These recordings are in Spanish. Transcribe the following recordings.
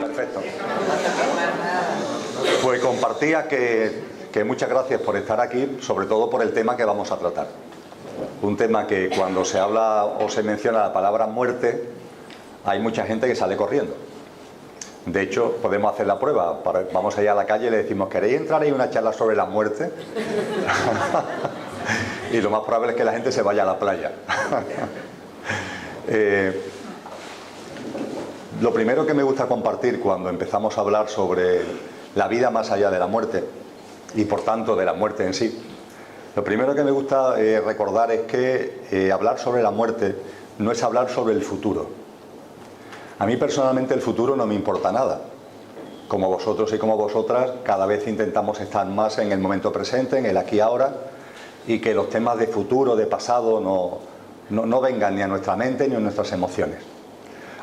Perfecto. Pues compartía que muchas gracias por estar aquí, sobre todo por el tema que vamos a tratar. Un tema que cuando se habla o se menciona la palabra muerte, hay mucha gente que sale corriendo. De hecho, podemos hacer la prueba. Vamos allá a la calle y le decimos, ¿queréis entrar ahí una charla sobre la muerte? Y lo más probable es que la gente se vaya a la playa. Lo primero que me gusta compartir cuando empezamos a hablar sobre la vida más allá de la muerte, y por tanto de la muerte en sí, lo primero que me gusta recordar es que hablar sobre la muerte no es hablar sobre el futuro. A mí personalmente el futuro no me importa nada. Como vosotros y como vosotras, cada vez intentamos estar más en el momento presente, en el aquí y ahora, y que los temas de futuro, de pasado, no vengan ni a nuestra mente ni a nuestras emociones.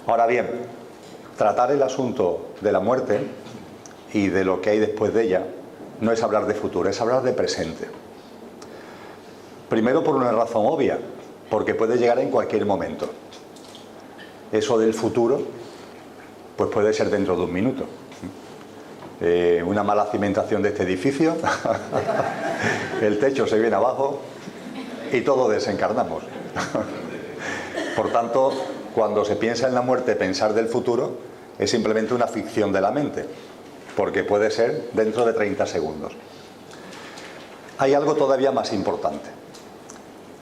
Ahora bien, tratar el asunto de la muerte y de lo que hay después de ella no es hablar de futuro, es hablar de presente. Primero por una razón obvia, porque puede llegar en cualquier momento. Eso del futuro, pues puede ser dentro de un minuto. Una mala cimentación de este edificio, el techo se viene abajo y todos desencarnamos. Por tanto, cuando se piensa en la muerte, pensar del futuro es simplemente una ficción de la mente, porque puede ser dentro de 30 segundos. Hay algo todavía más importante,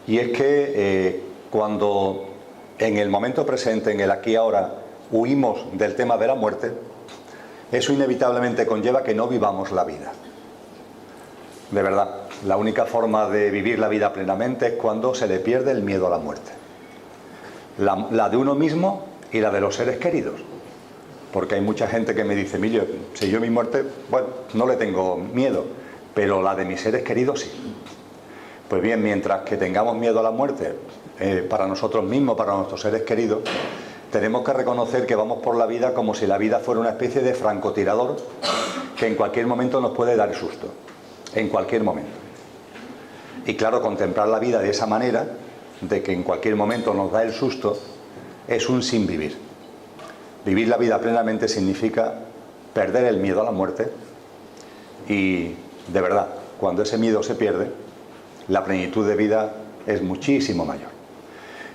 y es que cuando en el momento presente, en el aquí y ahora, huimos del tema de la muerte, eso inevitablemente conlleva que no vivamos la vida. De verdad, la única forma de vivir la vida plenamente es cuando se le pierde el miedo a la muerte. La de uno mismo y la de los seres queridos. Porque hay mucha gente que me dice, Emilio, si yo mi muerte, bueno, no le tengo miedo, pero la de mis seres queridos sí. Pues bien, mientras que tengamos miedo a la muerte, para nosotros mismos, para nuestros seres queridos, tenemos que reconocer que vamos por la vida como si la vida fuera una especie de francotirador que en cualquier momento nos puede dar susto, en cualquier momento. Y claro, contemplar la vida de esa manera, de que en cualquier momento nos da el susto, es un sin vivir. Vivir la vida plenamente significa perder el miedo a la muerte y, de verdad, cuando ese miedo se pierde, la plenitud de vida es muchísimo mayor.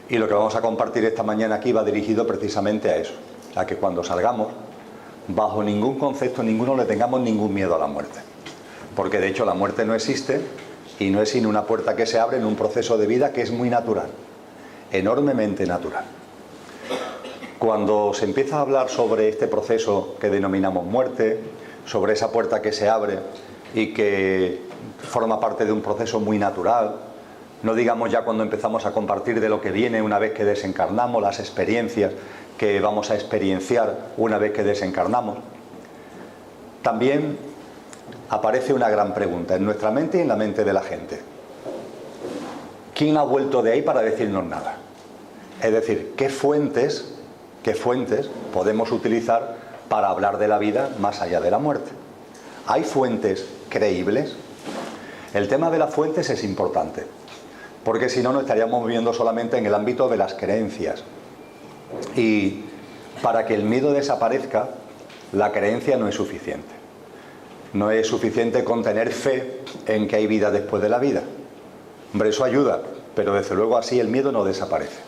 Y lo que vamos a compartir esta mañana aquí va dirigido precisamente a eso, a que cuando salgamos, bajo ningún concepto ninguno le tengamos ningún miedo a la muerte. Porque de hecho la muerte no existe y no es sino una puerta que se abre en un proceso de vida que es muy natural, enormemente natural. Cuando se empieza a hablar sobre este proceso que denominamos muerte, sobre esa puerta que se abre y que forma parte de un proceso muy natural, no digamos ya cuando empezamos a compartir de lo que viene una vez que desencarnamos, las experiencias que vamos a experienciar una vez que desencarnamos, también aparece una gran pregunta en nuestra mente y en la mente de la gente. ¿Quién ha vuelto de ahí para decirnos nada? Es decir, ¿qué fuentes podemos utilizar para hablar de la vida más allá de la muerte? ¿Hay fuentes creíbles? El tema de las fuentes es importante, porque si no nos estaríamos moviendo solamente en el ámbito de las creencias. Y para que el miedo desaparezca, la creencia no es suficiente. No es suficiente con tener fe en que hay vida después de la vida. Hombre, eso ayuda, pero desde luego así el miedo no desaparece.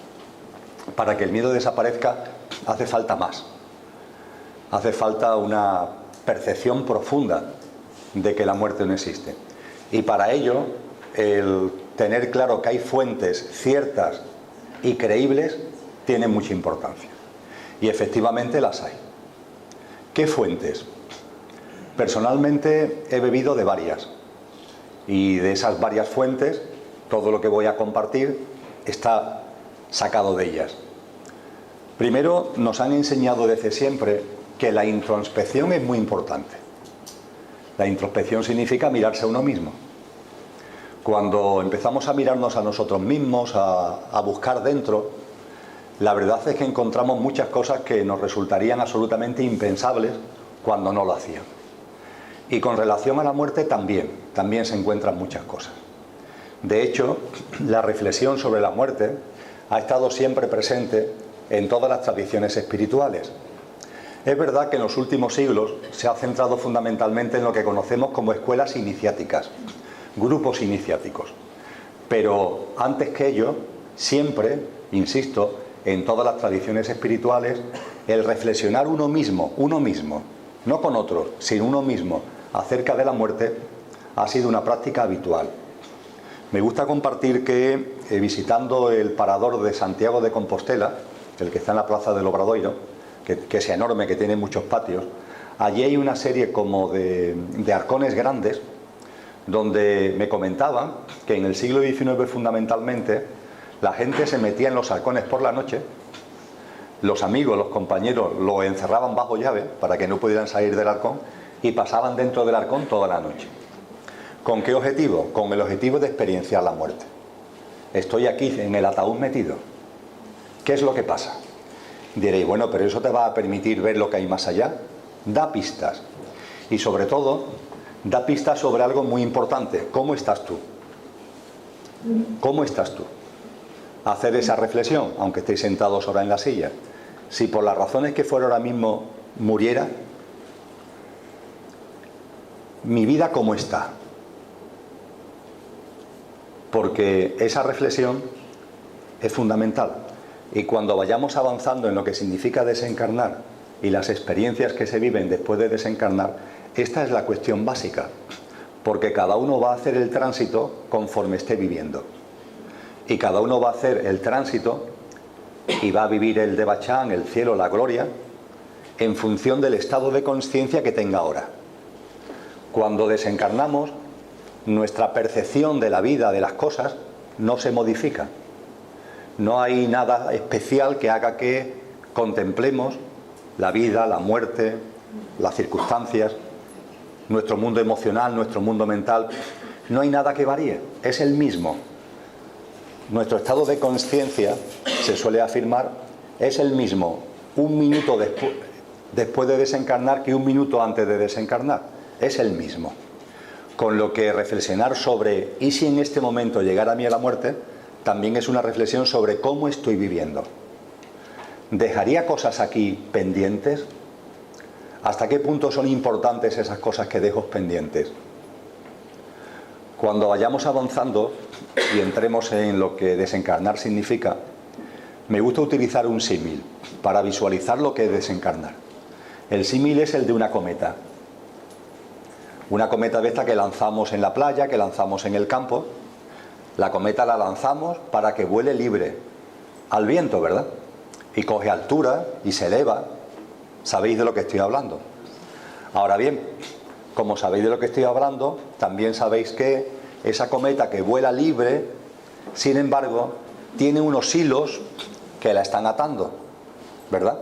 Para que el miedo desaparezca hace falta más. Hace falta una percepción profunda de que la muerte no existe. Y para ello, el tener claro que hay fuentes ciertas y creíbles tiene mucha importancia. Y efectivamente las hay. ¿Qué fuentes? Personalmente he bebido de varias. Y de esas varias fuentes, todo lo que voy a compartir está sacado de ellas. Primero, nos han enseñado desde siempre que la introspección es muy importante. La introspección significa mirarse a uno mismo. Cuando empezamos a mirarnos a nosotros mismos, a buscar dentro, la verdad es que encontramos muchas cosas que nos resultarían absolutamente impensables cuando no lo hacíamos. Y con relación a la muerte también se encuentran muchas cosas. De hecho, la reflexión sobre la muerte ha estado siempre presente en todas las tradiciones espirituales. Es verdad que en los últimos siglos se ha centrado fundamentalmente en lo que conocemos como escuelas iniciáticas, grupos iniciáticos. Pero antes que ello, siempre, insisto, en todas las tradiciones espirituales, el reflexionar uno mismo, no con otros, sino uno mismo, acerca de la muerte, ha sido una práctica habitual. Me gusta compartir que visitando el parador de Santiago de Compostela, el que está en la plaza del Obradoiro, que es enorme, que tiene muchos patios, allí hay una serie como de arcones grandes, donde me comentaban que en el siglo XIX fundamentalmente la gente se metía en los arcones por la noche, los amigos, los compañeros lo encerraban bajo llave para que no pudieran salir del arcón y pasaban dentro del arcón toda la noche. ¿Con qué objetivo? Con el objetivo de experienciar la muerte. Estoy aquí en el ataúd metido. ¿Qué es lo que pasa? Diréis, bueno, pero eso te va a permitir ver lo que hay más allá. Da pistas. Y sobre todo, da pistas sobre algo muy importante. ¿Cómo estás tú? ¿Cómo estás tú? Hacer esa reflexión, aunque estéis sentados ahora en la silla. Si por las razones que fuera ahora mismo muriera, ¿mi vida cómo está? Porque esa reflexión es fundamental. Y cuando vayamos avanzando en lo que significa desencarnar y las experiencias que se viven después de desencarnar, esta es la cuestión básica, porque cada uno va a hacer el tránsito conforme esté viviendo. Y cada uno va a hacer el tránsito y va a vivir el Devachan, el cielo, la gloria, en función del estado de conciencia que tenga ahora. Cuando desencarnamos, nuestra percepción de la vida, de las cosas, no se modifica. No hay nada especial que haga que contemplemos la vida, la muerte, las circunstancias, nuestro mundo emocional, nuestro mundo mental. No hay nada que varíe, es el mismo. Nuestro estado de conciencia, se suele afirmar, es el mismo un minuto después de desencarnar que un minuto antes de desencarnar. Es el mismo. Con lo que reflexionar sobre ¿y si en este momento llegara a mí a la muerte? También es una reflexión sobre cómo estoy viviendo. ¿Dejaría cosas aquí pendientes? ¿Hasta qué punto son importantes esas cosas que dejo pendientes? Cuando vayamos avanzando y entremos en lo que desencarnar significa, me gusta utilizar un símil para visualizar lo que es desencarnar. El símil es el de una cometa. Una cometa de esta que lanzamos en la playa, que lanzamos en el campo. La cometa la lanzamos para que vuele libre al viento, ¿verdad? Y coge altura y se eleva. ¿Sabéis de lo que estoy hablando? Ahora bien, como sabéis de lo que estoy hablando, también sabéis que esa cometa que vuela libre, sin embargo, tiene unos hilos que la están atando, ¿verdad?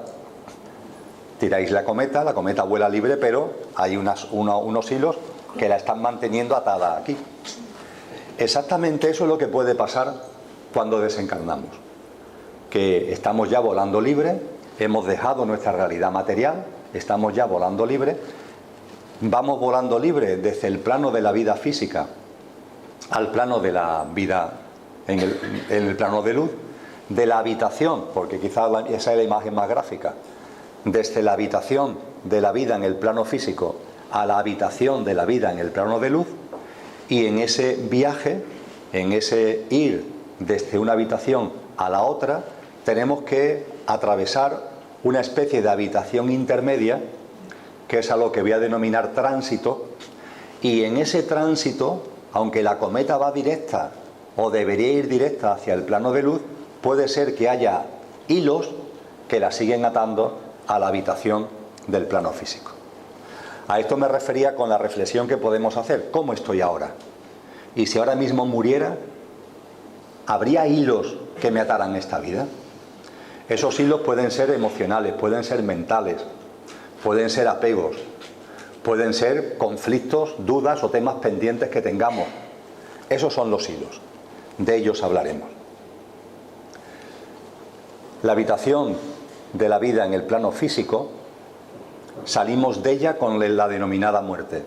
Tiráis la cometa vuela libre, pero hay unos hilos que la están manteniendo atada aquí. Exactamente eso es lo que puede pasar cuando desencarnamos. Que estamos ya volando libre, hemos dejado nuestra realidad material, estamos ya volando libre, vamos volando libre desde el plano de la vida física al plano de la vida en el plano de luz, de la habitación, porque quizás esa es la imagen más gráfica, desde la habitación de la vida en el plano físico a la habitación de la vida en el plano de luz. Y en ese viaje, en ese ir desde una habitación a la otra, tenemos que atravesar una especie de habitación intermedia, que es a lo que voy a denominar tránsito, y en ese tránsito, aunque la cometa va directa o debería ir directa hacia el plano de luz, puede ser que haya hilos que la siguen atando a la habitación del plano físico. A esto me refería con la reflexión que podemos hacer. ¿Cómo estoy ahora? Y si ahora mismo muriera, ¿habría hilos que me ataran esta vida? Esos hilos pueden ser emocionales, pueden ser mentales, pueden ser apegos, pueden ser conflictos, dudas o temas pendientes que tengamos. Esos son los hilos. De ellos hablaremos. La habitación de la vida en el plano físico, salimos de ella con la denominada muerte.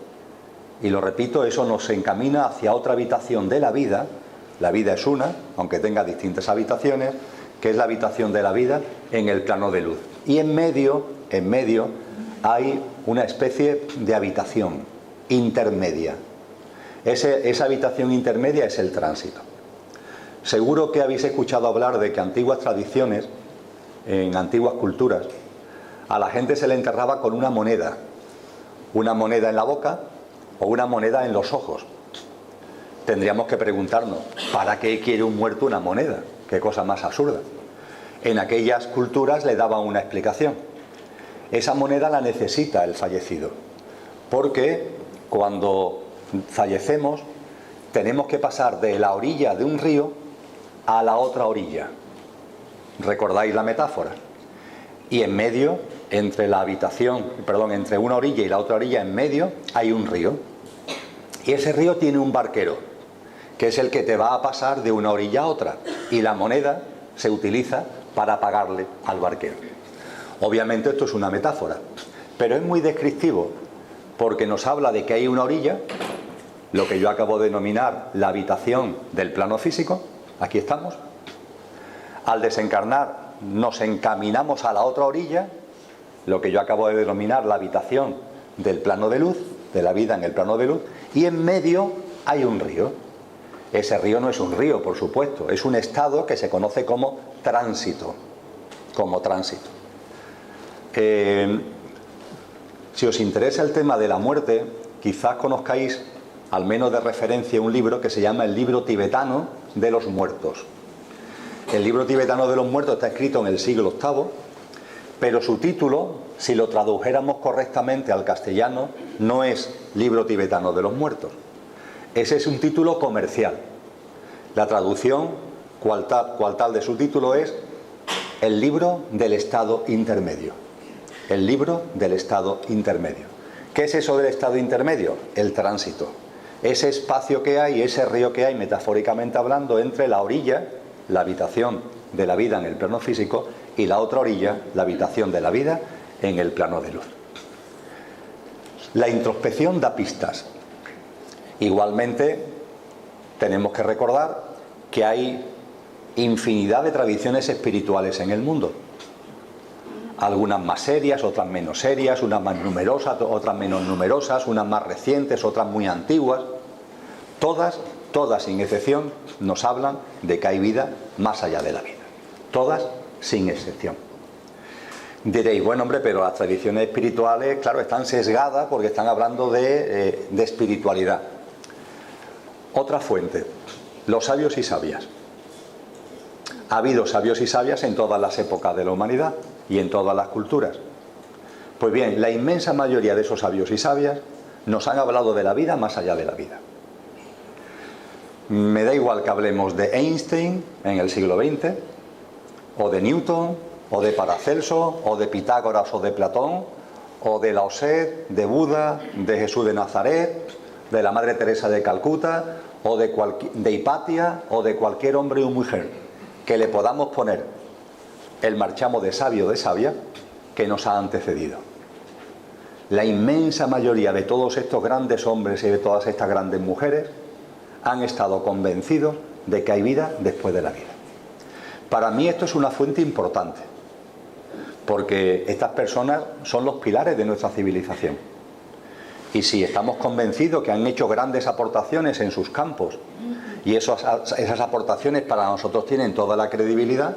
Y lo repito, eso nos encamina hacia otra habitación de la vida, La vida es una, aunque tenga distintas habitaciones, que es la habitación de la vida en el plano de luz. Y en medio hay una especie de habitación intermedia. Esa habitación intermedia es el tránsito. Seguro que habéis escuchado hablar de que antiguas tradiciones, en antiguas culturas, a la gente se le enterraba con una moneda en la boca o una moneda en los ojos. Tendríamos que preguntarnos, ¿para qué quiere un muerto una moneda? Qué cosa más absurda. En aquellas culturas le daban una explicación. Esa moneda la necesita el fallecido, porque cuando fallecemos tenemos que pasar de la orilla de un río a la otra orilla. ¿Recordáis la metáfora? Y en medio, entre una orilla y la otra orilla, en medio hay un río. Y ese río tiene un barquero, que es el que te va a pasar de una orilla a otra. Y la moneda se utiliza para pagarle al barquero. Obviamente esto es una metáfora, pero es muy descriptivo, porque nos habla de que hay una orilla, lo que yo acabo de denominar la habitación del plano físico. Aquí estamos. Al desencarnar nos encaminamos a la otra orilla, lo que yo acabo de denominar la habitación del plano de luz, de la vida en el plano de luz, y en medio hay un río. Ese río no es un río, por supuesto, es un estado que se conoce como tránsito. Si os interesa el tema de la muerte, quizás conozcáis, al menos de referencia, un libro que se llama el Libro Tibetano de los Muertos. El Libro Tibetano de los Muertos está escrito en el siglo VIII, pero su título, si lo tradujéramos correctamente al castellano, no es Libro Tibetano de los Muertos. Ese es un título comercial. La traducción, cual tal de su título, es el libro del estado intermedio. El libro del estado intermedio. ¿Qué es eso del estado intermedio? El tránsito. Ese espacio que hay, ese río que hay, metafóricamente hablando, entre la orilla, la habitación de la vida en el plano físico, y la otra orilla, la habitación de la vida en el plano de luz. La introspección da pistas. Igualmente, tenemos que recordar que hay infinidad de tradiciones espirituales en el mundo. Algunas más serias, otras menos serias, unas más numerosas, otras menos numerosas, unas más recientes, otras muy antiguas. Todas sin excepción nos hablan de que hay vida más allá de la vida. Todas sin excepción. Diréis, bueno hombre, pero las tradiciones espirituales, claro, están sesgadas porque están hablando de espiritualidad. Otra fuente, los sabios y sabias. Ha habido sabios y sabias en todas las épocas de la humanidad y en todas las culturas. Pues bien, la inmensa mayoría de esos sabios y sabias nos han hablado de la vida más allá de la vida. Me da igual que hablemos de Einstein en el siglo XX, o de Newton, o de Paracelso, o de Pitágoras o de Platón, o de Lao Tse, de Buda, de Jesús de Nazaret, de la Madre Teresa de Calcuta, o de Hipatia, o de cualquier hombre o mujer que le podamos poner el marchamo de sabio o de sabia que nos ha antecedido. La inmensa mayoría de todos estos grandes hombres y de todas estas grandes mujeres han estado convencidos de que hay vida después de la vida. Para mí esto es una fuente importante, porque estas personas son los pilares de nuestra civilización. Y si estamos convencidos que han hecho grandes aportaciones en sus campos, y esas aportaciones para nosotros tienen toda la credibilidad,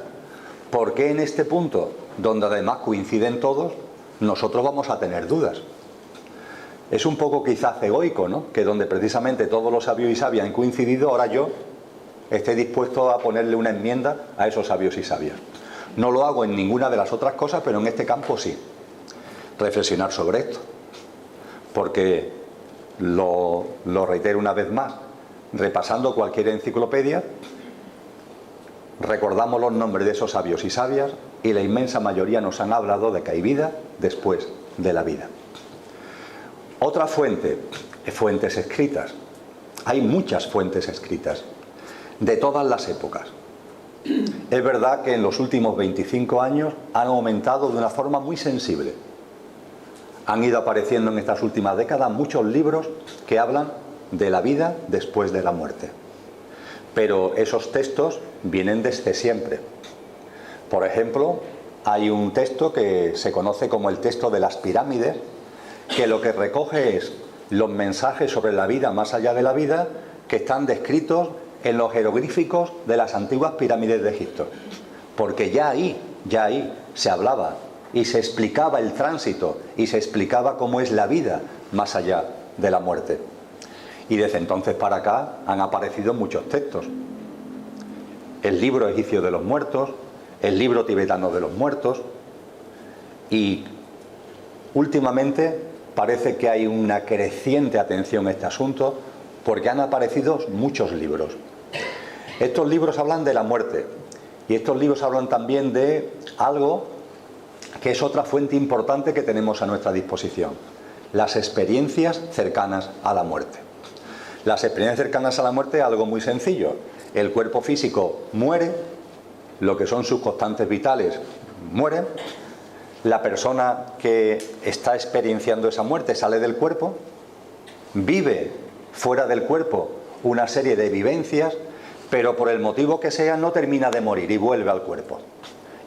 ¿por qué en este punto, donde además coinciden todos, nosotros vamos a tener dudas? Es un poco quizás egoico, ¿no?, que donde precisamente todos los sabios y sabias han coincidido, ahora yo esté dispuesto a ponerle una enmienda a esos sabios y sabias. No lo hago en ninguna de las otras cosas, pero en este campo sí. Reflexionar sobre esto. Porque, lo reitero una vez más, repasando cualquier enciclopedia, recordamos los nombres de esos sabios y sabias y la inmensa mayoría nos han hablado de que hay vida después de la vida. Otra fuente, fuentes escritas. Hay muchas fuentes escritas, de todas las épocas. Es verdad que en los últimos 25 años han aumentado de una forma muy sensible. Han ido apareciendo en estas últimas décadas muchos libros que hablan de la vida después de la muerte. pero esos textos vienen desde siempre. Por ejemplo, hay un texto que se conoce como el texto de las pirámides, que lo que recoge es los mensajes sobre la vida más allá de la vida que están descritos en los jeroglíficos de las antiguas pirámides de Egipto. Porque ya ahí se hablaba y se explicaba el tránsito y se explicaba cómo es la vida más allá de la muerte. Y desde entonces para acá han aparecido muchos textos. El libro egipcio de los muertos, el libro tibetano de los muertos, y últimamente parece que hay una creciente atención a este asunto porque han aparecido muchos libros. Estos libros hablan de la muerte y estos libros hablan también de algo que es otra fuente importante que tenemos a nuestra disposición: las experiencias cercanas a la muerte. Las experiencias cercanas a la muerte es algo muy sencillo. El cuerpo físico muere, lo que son sus constantes vitales mueren, la persona que está experienciando esa muerte sale del cuerpo, vive fuera del cuerpo una serie de vivencias, pero por el motivo que sea no termina de morir y vuelve al cuerpo.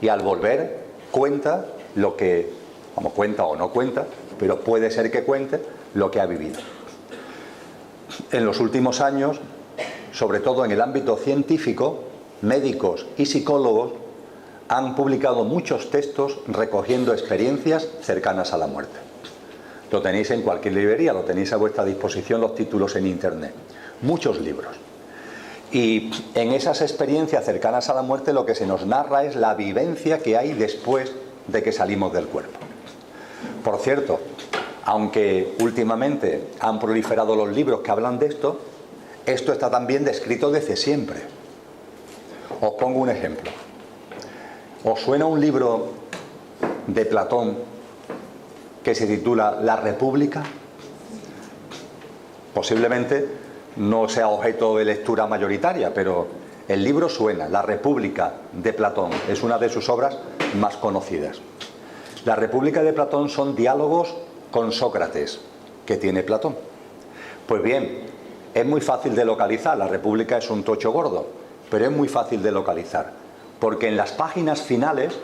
Y al volver cuenta lo que, como cuenta o no cuenta, pero puede ser que cuente lo que ha vivido. En los últimos años, sobre todo en el ámbito científico, médicos y psicólogos han publicado muchos textos recogiendo experiencias cercanas a la muerte. Lo tenéis en cualquier librería, lo tenéis a vuestra disposición los títulos en internet. Muchos libros. Y en esas experiencias cercanas a la muerte lo que se nos narra es la vivencia que hay después de que salimos del cuerpo. Por cierto, aunque últimamente han proliferado los libros que hablan de esto, esto está también descrito desde siempre. Os pongo un ejemplo. ¿Os suena un libro de Platón que se titula La República? Posiblemente no sea objeto de lectura mayoritaria, pero el libro suena. La República de Platón es una de sus obras más conocidas. La República de Platón son diálogos con Sócrates que tiene Platón. Pues bien, es muy fácil de localizar. La República es un tocho gordo, pero es muy fácil de localizar. Porque en las páginas finales,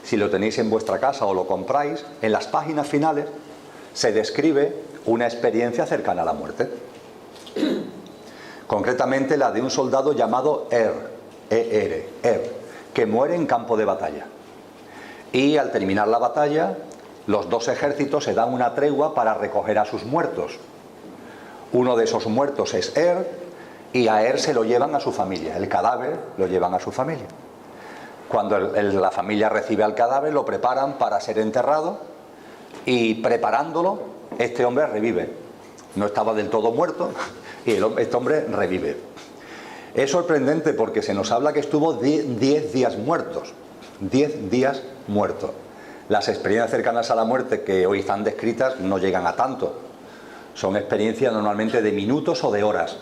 si lo tenéis en vuestra casa o lo compráis, en las páginas finales se describe una experiencia cercana a la muerte. Concretamente la de un soldado llamado Er, que muere en campo de batalla. Y al terminar la batalla, los dos ejércitos se dan una tregua para recoger a sus muertos. Uno de esos muertos es y a se lo llevan a su familia. El cadáver lo llevan a su familia. Cuando la familia recibe al cadáver, lo preparan para ser enterrado y preparándolo, este hombre revive. No estaba del todo muerto y este hombre revive. Es sorprendente porque se nos habla que estuvo 10 días muertos. 10 días muertos. Las experiencias cercanas a la muerte que hoy están descritas no llegan a tanto. Son experiencias normalmente de minutos o de horas.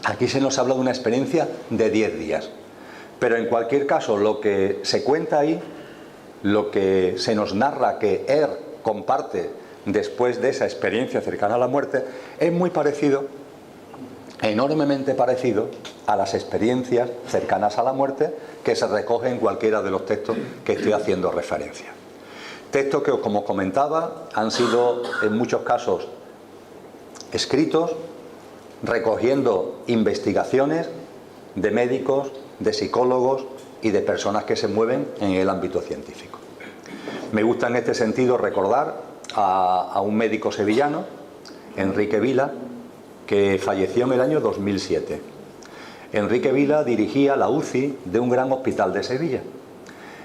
Aquí se nos habla de una experiencia de 10 días. Pero en cualquier caso, lo que se cuenta ahí, lo que se nos narra que comparte después de esa experiencia cercana a la muerte, es muy parecido, enormemente parecido, a las experiencias cercanas a la muerte que se recogen en cualquiera de los textos que estoy haciendo referencia. Textos que, como os comentaba, han sido en muchos casos escritos recogiendo investigaciones de médicos, de psicólogos y de personas que se mueven en el ámbito científico. Me gusta en este sentido recordar a un médico sevillano, Enrique Vila, que falleció en el año 2007. Enrique Vila dirigía la UCI de un gran hospital de Sevilla.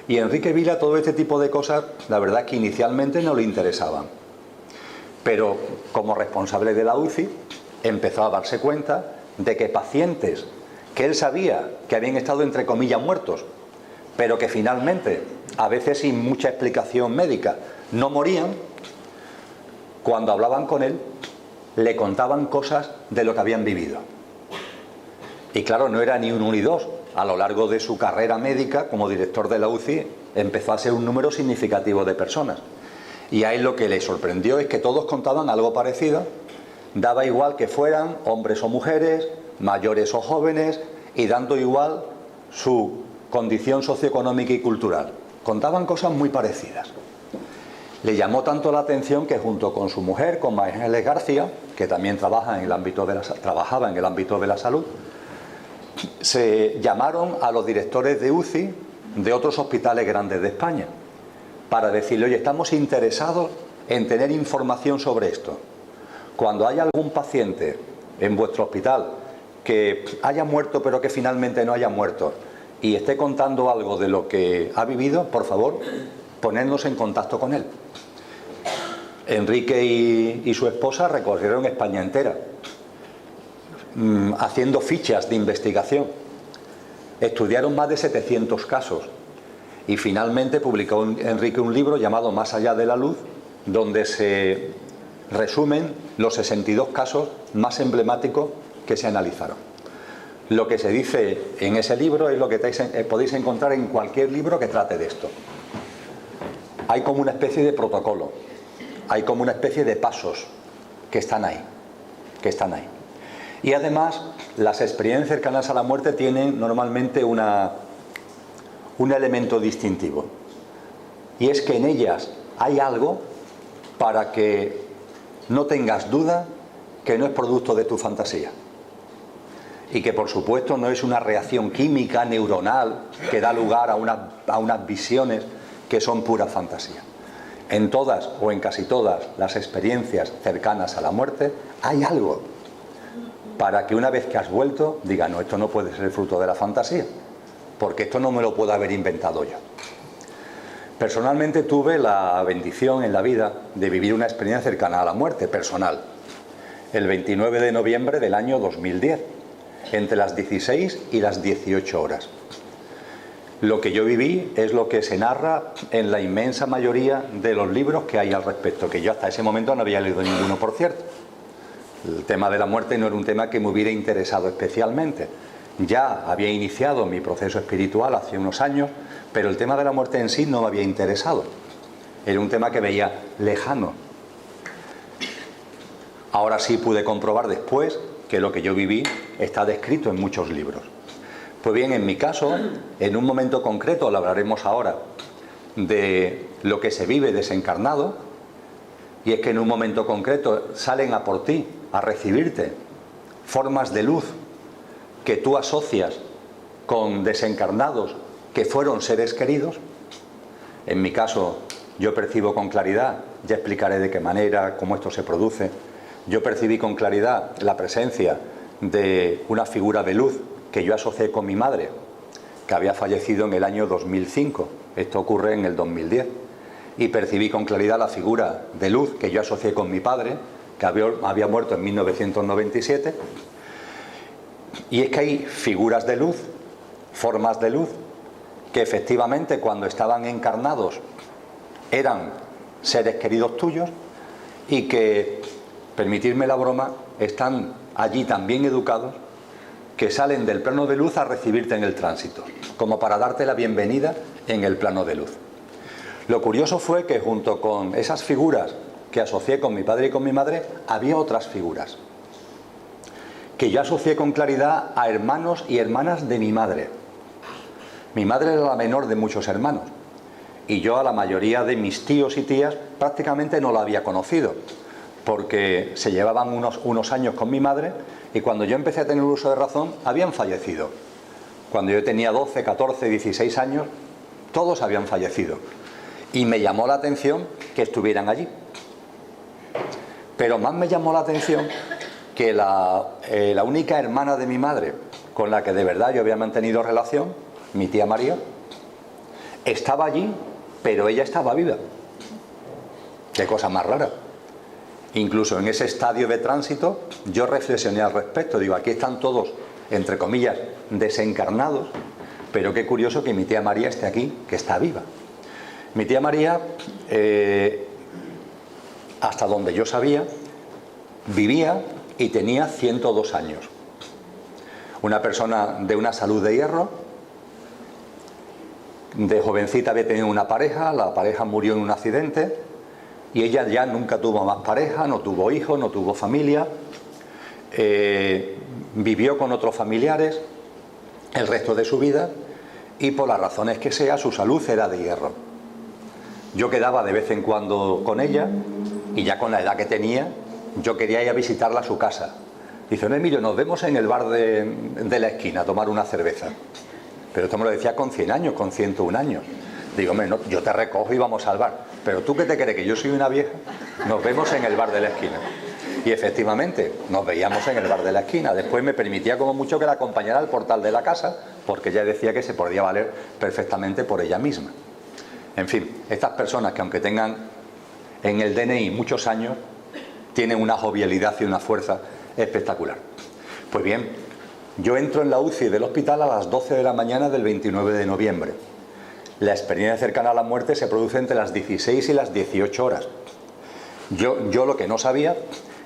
Y Enrique Vila todo este tipo de cosas, la verdad es que inicialmente no le interesaban. Pero como responsable de la UCI, empezó a darse cuenta de que pacientes que él sabía que habían estado entre comillas muertos, pero que finalmente, a veces sin mucha explicación médica, no morían, cuando hablaban con él, le contaban cosas de lo que habían vivido. Y claro, no era ni uno ni dos. A lo largo de su carrera médica, como director de la UCI, empezó a ser un número significativo de personas. Y a él lo que le sorprendió es que todos contaban algo parecido. Daba igual que fueran hombres o mujeres, mayores o jóvenes, y dando igual su condición socioeconómica y cultural. Contaban cosas muy parecidas. Le llamó tanto la atención que junto con su mujer, con María Ángeles García, que también trabajaba en el ámbito de la salud, se llamaron a los directores de UCI de otros hospitales grandes de España para decirle: oye, estamos interesados en tener información sobre esto. Cuando haya algún paciente en vuestro hospital que haya muerto pero que finalmente no haya muerto y esté contando algo de lo que ha vivido, por favor, ponernos en contacto con él. Enrique y su esposa recorrieron España entera, haciendo fichas de investigación. Estudiaron más de 700 casos y finalmente publicó Enrique un libro llamado Más allá de la luz, donde se resumen los 62 casos más emblemáticos que se analizaron. Lo que se dice en ese libro es lo que podéis encontrar en cualquier libro que trate de esto. Hay como una especie de protocolo, hay como una especie de pasos que están ahí, Y además, las experiencias cercanas a la muerte tienen normalmente un elemento distintivo. Y es que en ellas hay algo para que no tengas duda que no es producto de tu fantasía. Y que, por supuesto, no es una reacción química, neuronal, que da lugar a unas visiones que son pura fantasía. En todas o en casi todas las experiencias cercanas a la muerte hay algo para que una vez que has vuelto diga: no, esto no puede ser el fruto de la fantasía, porque esto no me lo puedo haber inventado yo. Personalmente tuve la bendición en la vida de vivir una experiencia cercana a la muerte, personal, el 29 de noviembre del año 2010, entre las 16 y las 18 horas. Lo que yo viví es lo que se narra en la inmensa mayoría de los libros que hay al respecto, que yo hasta ese momento no había leído ninguno, por cierto. El tema de la muerte no era un tema que me hubiera interesado especialmente. Ya había iniciado mi proceso espiritual hace unos años, pero el tema de la muerte en sí no me había interesado. Era un tema que veía lejano. Ahora sí pude comprobar después que lo que yo viví está descrito en muchos libros. Pues bien, en mi caso, en un momento concreto, lo hablaremos ahora, de lo que se vive desencarnado, y es que en un momento concreto salen a por ti, a recibirte, formas de luz que tú asocias con desencarnados que fueron seres queridos. En mi caso, yo percibo con claridad, ya explicaré de qué manera, cómo esto se produce. Yo percibí con claridad la presencia de una figura de luz que yo asocié con mi madre, que había fallecido en el año 2005. Esto ocurre en el 2010. Y percibí con claridad la figura de luz que yo asocié con mi padre, que había muerto en 1997. Y es que hay figuras de luz, formas de luz, que efectivamente cuando estaban encarnados eran seres queridos tuyos y que, permitirme la broma, están allí tan bien educados que salen del plano de luz a recibirte en el tránsito, como para darte la bienvenida en el plano de luz. Lo curioso fue que junto con esas figuras que asocié con mi padre y con mi madre, había otras figuras que yo asocié con claridad a hermanos y hermanas de mi madre. Mi madre era la menor de muchos hermanos y yo a la mayoría de mis tíos y tías prácticamente no la había conocido, porque se llevaban unos años con mi madre y cuando yo empecé a tener uso de razón habían fallecido. Cuando yo tenía 12, 14, 16 años, todos habían fallecido. Y me llamó la atención que estuvieran allí. Pero más me llamó la atención que la única hermana de mi madre con la que de verdad yo había mantenido relación, mi tía María, estaba allí, pero ella estaba viva. Qué cosa más rara. Incluso en ese estadio de tránsito yo reflexioné al respecto. Digo, aquí están todos, entre comillas, desencarnados, pero qué curioso que mi tía María esté aquí, que está viva. Mi tía María, hasta donde yo sabía, vivía y tenía 102 años. Una persona de una salud de hierro. De jovencita había tenido una pareja, la pareja murió en un accidente y ella ya nunca tuvo más pareja, no tuvo hijos, no tuvo familia. Vivió con otros familiares el resto de su vida y por las razones que sea su salud era de hierro. Yo quedaba de vez en cuando con ella y ya con la edad que tenía yo quería ir a visitarla a su casa. Dice, no, Emilio, nos vemos en el bar de la esquina a tomar una cerveza. Pero esto me lo decía con 100 años, con 101 años. Digo, hombre, no, yo te recojo y vamos al bar. Pero tú, ¿qué te crees? ¿Que yo soy una vieja? Nos vemos en el bar de la esquina. Y efectivamente, nos veíamos en el bar de la esquina. Después me permitía como mucho que la acompañara al portal de la casa, porque ella decía que se podía valer perfectamente por ella misma. En fin, estas personas que aunque tengan en el DNI muchos años, tienen una jovialidad y una fuerza espectacular. Pues bien, yo entro en la UCI del hospital a las 12 de la mañana del 29 de noviembre. La experiencia cercana a la muerte se produce entre las 16 y las 18 horas. Yo lo que no sabía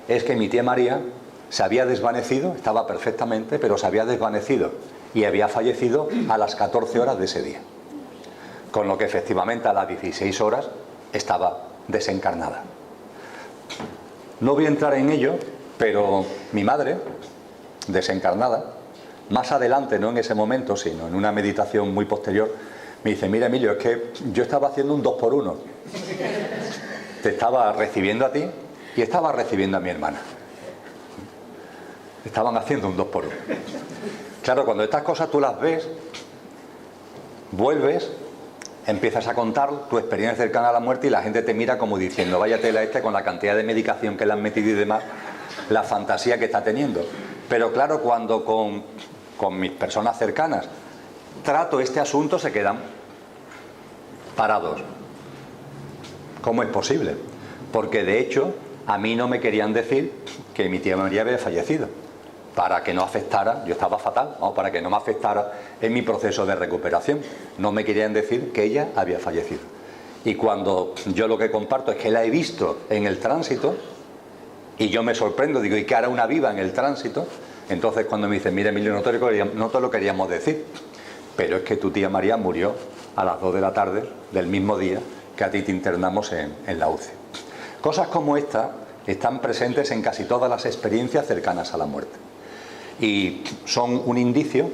es que mi tía María se había desvanecido, estaba perfectamente, pero se había desvanecido y había fallecido a las 14 horas de ese día. Con lo que efectivamente a las 16 horas estaba desencarnada. No voy a entrar en ello, pero mi madre, desencarnada, más adelante, no en ese momento, sino en una meditación muy posterior, me dice, mira Emilio, es que yo estaba haciendo un 2x1. Te estaba recibiendo a ti y estaba recibiendo a mi hermana. Estaban haciendo un 2x1. Claro, cuando estas cosas tú las ves, vuelves, empiezas a contar tu experiencia cercana a la muerte y la gente te mira como diciendo, vaya tela con la cantidad de medicación que le han metido y demás, la fantasía que está teniendo. Pero claro, cuando con mis personas cercanas trato este asunto, se quedan parados. ¿Cómo es posible? Porque de hecho a mí no me querían decir que mi tía María había fallecido, para que no afectara, yo estaba fatal, ¿no? Para que no me afectara en mi proceso de recuperación. No me querían decir que ella había fallecido. Y cuando yo lo que comparto es que la he visto en el tránsito, y yo me sorprendo, digo, ¿y qué hará una viva en el tránsito? Entonces cuando me dicen, mira Emilio, no te lo queríamos decir, pero es que tu tía María murió a las 2 de la tarde del mismo día que a ti te internamos en la UCI. Cosas como esta están presentes en casi todas las experiencias cercanas a la muerte. Y son un indicio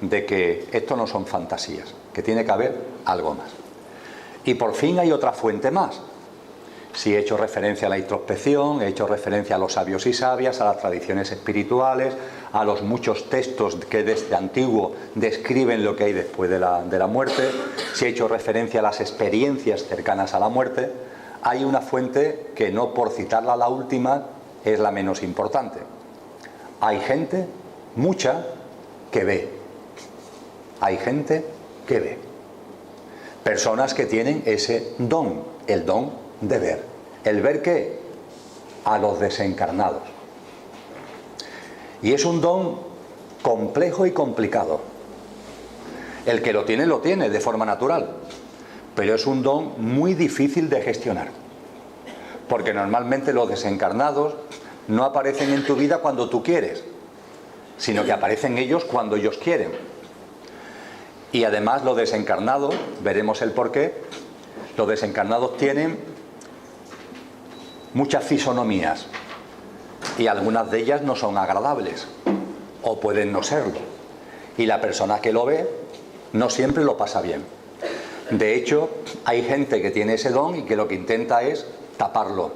de que esto no son fantasías, que tiene que haber algo más. Y por fin hay otra fuente más. Si he hecho referencia a la introspección, he hecho referencia a los sabios y sabias, a las tradiciones espirituales, a los muchos textos que desde antiguo describen lo que hay después de la muerte, si he hecho referencia a las experiencias cercanas a la muerte, hay una fuente que, no por citarla la última, es la menos importante. Hay gente, mucha, que ve. Hay gente que ve. Personas que tienen ese don, el don de ver. ¿El ver qué? A los desencarnados. Y es un don complejo y complicado. El que lo tiene de forma natural. Pero es un don muy difícil de gestionar. Porque normalmente los desencarnados no aparecen en tu vida cuando tú quieres, sino que aparecen ellos cuando ellos quieren. Y además los desencarnados, veremos el porqué, los desencarnados tienen muchas fisonomías y algunas de ellas no son agradables o pueden no serlo, y la persona que lo ve no siempre lo pasa bien. De hecho, hay gente que tiene ese don y que lo que intenta es taparlo,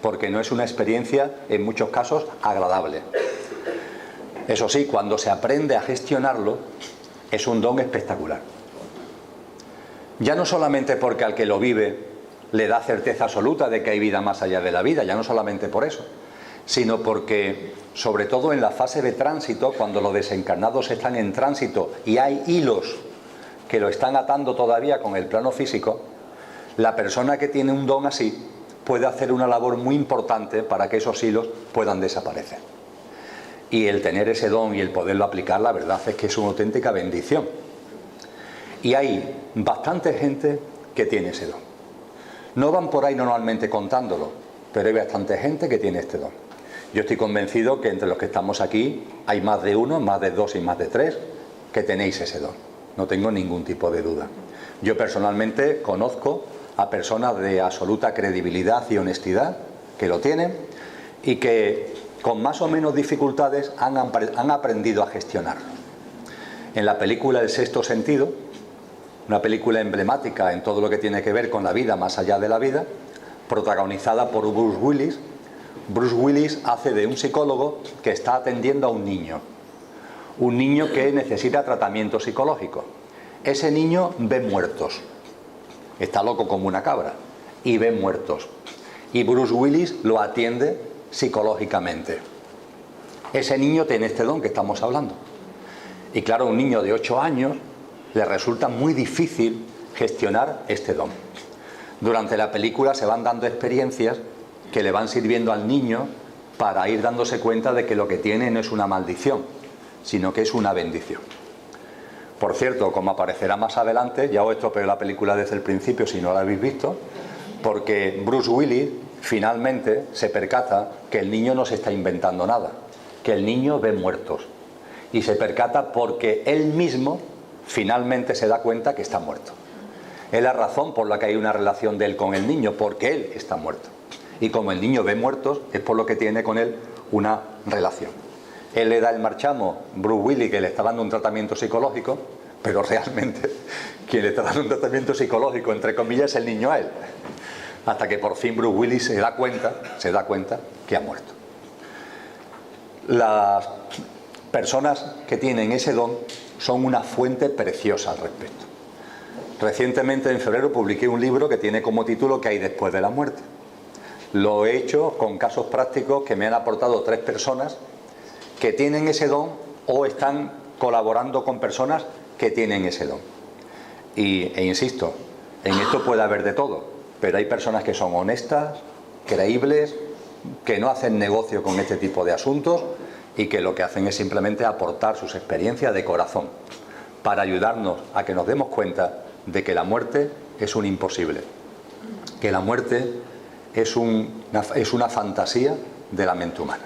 porque no es una experiencia en muchos casos agradable. Eso sí, cuando se aprende a gestionarlo, es un don espectacular. Ya no solamente porque al que lo vive le da certeza absoluta de que hay vida más allá de la vida, ya no solamente por eso, sino porque, sobre todo en la fase de tránsito, cuando los desencarnados están en tránsito y hay hilos que lo están atando todavía con el plano físico, la persona que tiene un don así puede hacer una labor muy importante para que esos hilos puedan desaparecer. Y el tener ese don y el poderlo aplicar, la verdad es que es una auténtica bendición. Y hay bastante gente que tiene ese don. No van por ahí normalmente contándolo, pero hay bastante gente que tiene este don. Yo estoy convencido que entre los que estamos aquí hay más de uno, más de dos y más de tres que tenéis ese don. No tengo ningún tipo de duda. Yo personalmente conozco a personas de absoluta credibilidad y honestidad que lo tienen y que con más o menos dificultades han aprendido a gestionarlo. En la película El sexto sentido, una película emblemática en todo lo que tiene que ver con la vida más allá de la vida, protagonizada por Bruce Willis. Bruce Willis hace de un psicólogo que está atendiendo a un niño que necesita tratamiento psicológico. Ese niño ve muertos, está loco como una cabra y ve muertos, y Bruce Willis lo atiende psicológicamente. Ese niño tiene este don que estamos hablando, y claro, a un niño de 8 años le resulta muy difícil gestionar este don. Durante la película se van dando experiencias que le van sirviendo al niño para ir dándose cuenta de que lo que tiene no es una maldición, sino que es una bendición. Por cierto, como aparecerá más adelante, ya os estropeo la película desde el principio si no la habéis visto, porque Bruce Willis finalmente se percata que el niño no se está inventando nada, que el niño ve muertos, y se percata porque él mismo finalmente se da cuenta que está muerto. Es la razón por la que hay una relación de él con el niño, porque él está muerto. Y como el niño ve muertos, es por lo que tiene con él una relación. Él le da el marchamo, Bruce Willis, que le está dando un tratamiento psicológico, pero realmente quien le está dando un tratamiento psicológico, entre comillas, es el niño a él. Hasta que por fin Bruce Willis se da cuenta que ha muerto. Las personas que tienen ese don son una fuente preciosa al respecto. Recientemente, en febrero, publiqué un libro que tiene como título ¿Qué hay después de la muerte? Lo he hecho con casos prácticos que me han aportado 3 personas que tienen ese don o están colaborando con personas que tienen ese don. E insisto, en esto puede haber de todo, pero hay personas que son honestas, creíbles, que no hacen negocio con este tipo de asuntos y que lo que hacen es simplemente aportar sus experiencias de corazón para ayudarnos a que nos demos cuenta de que la muerte es un imposible, que la muerte es una fantasía de la mente humana,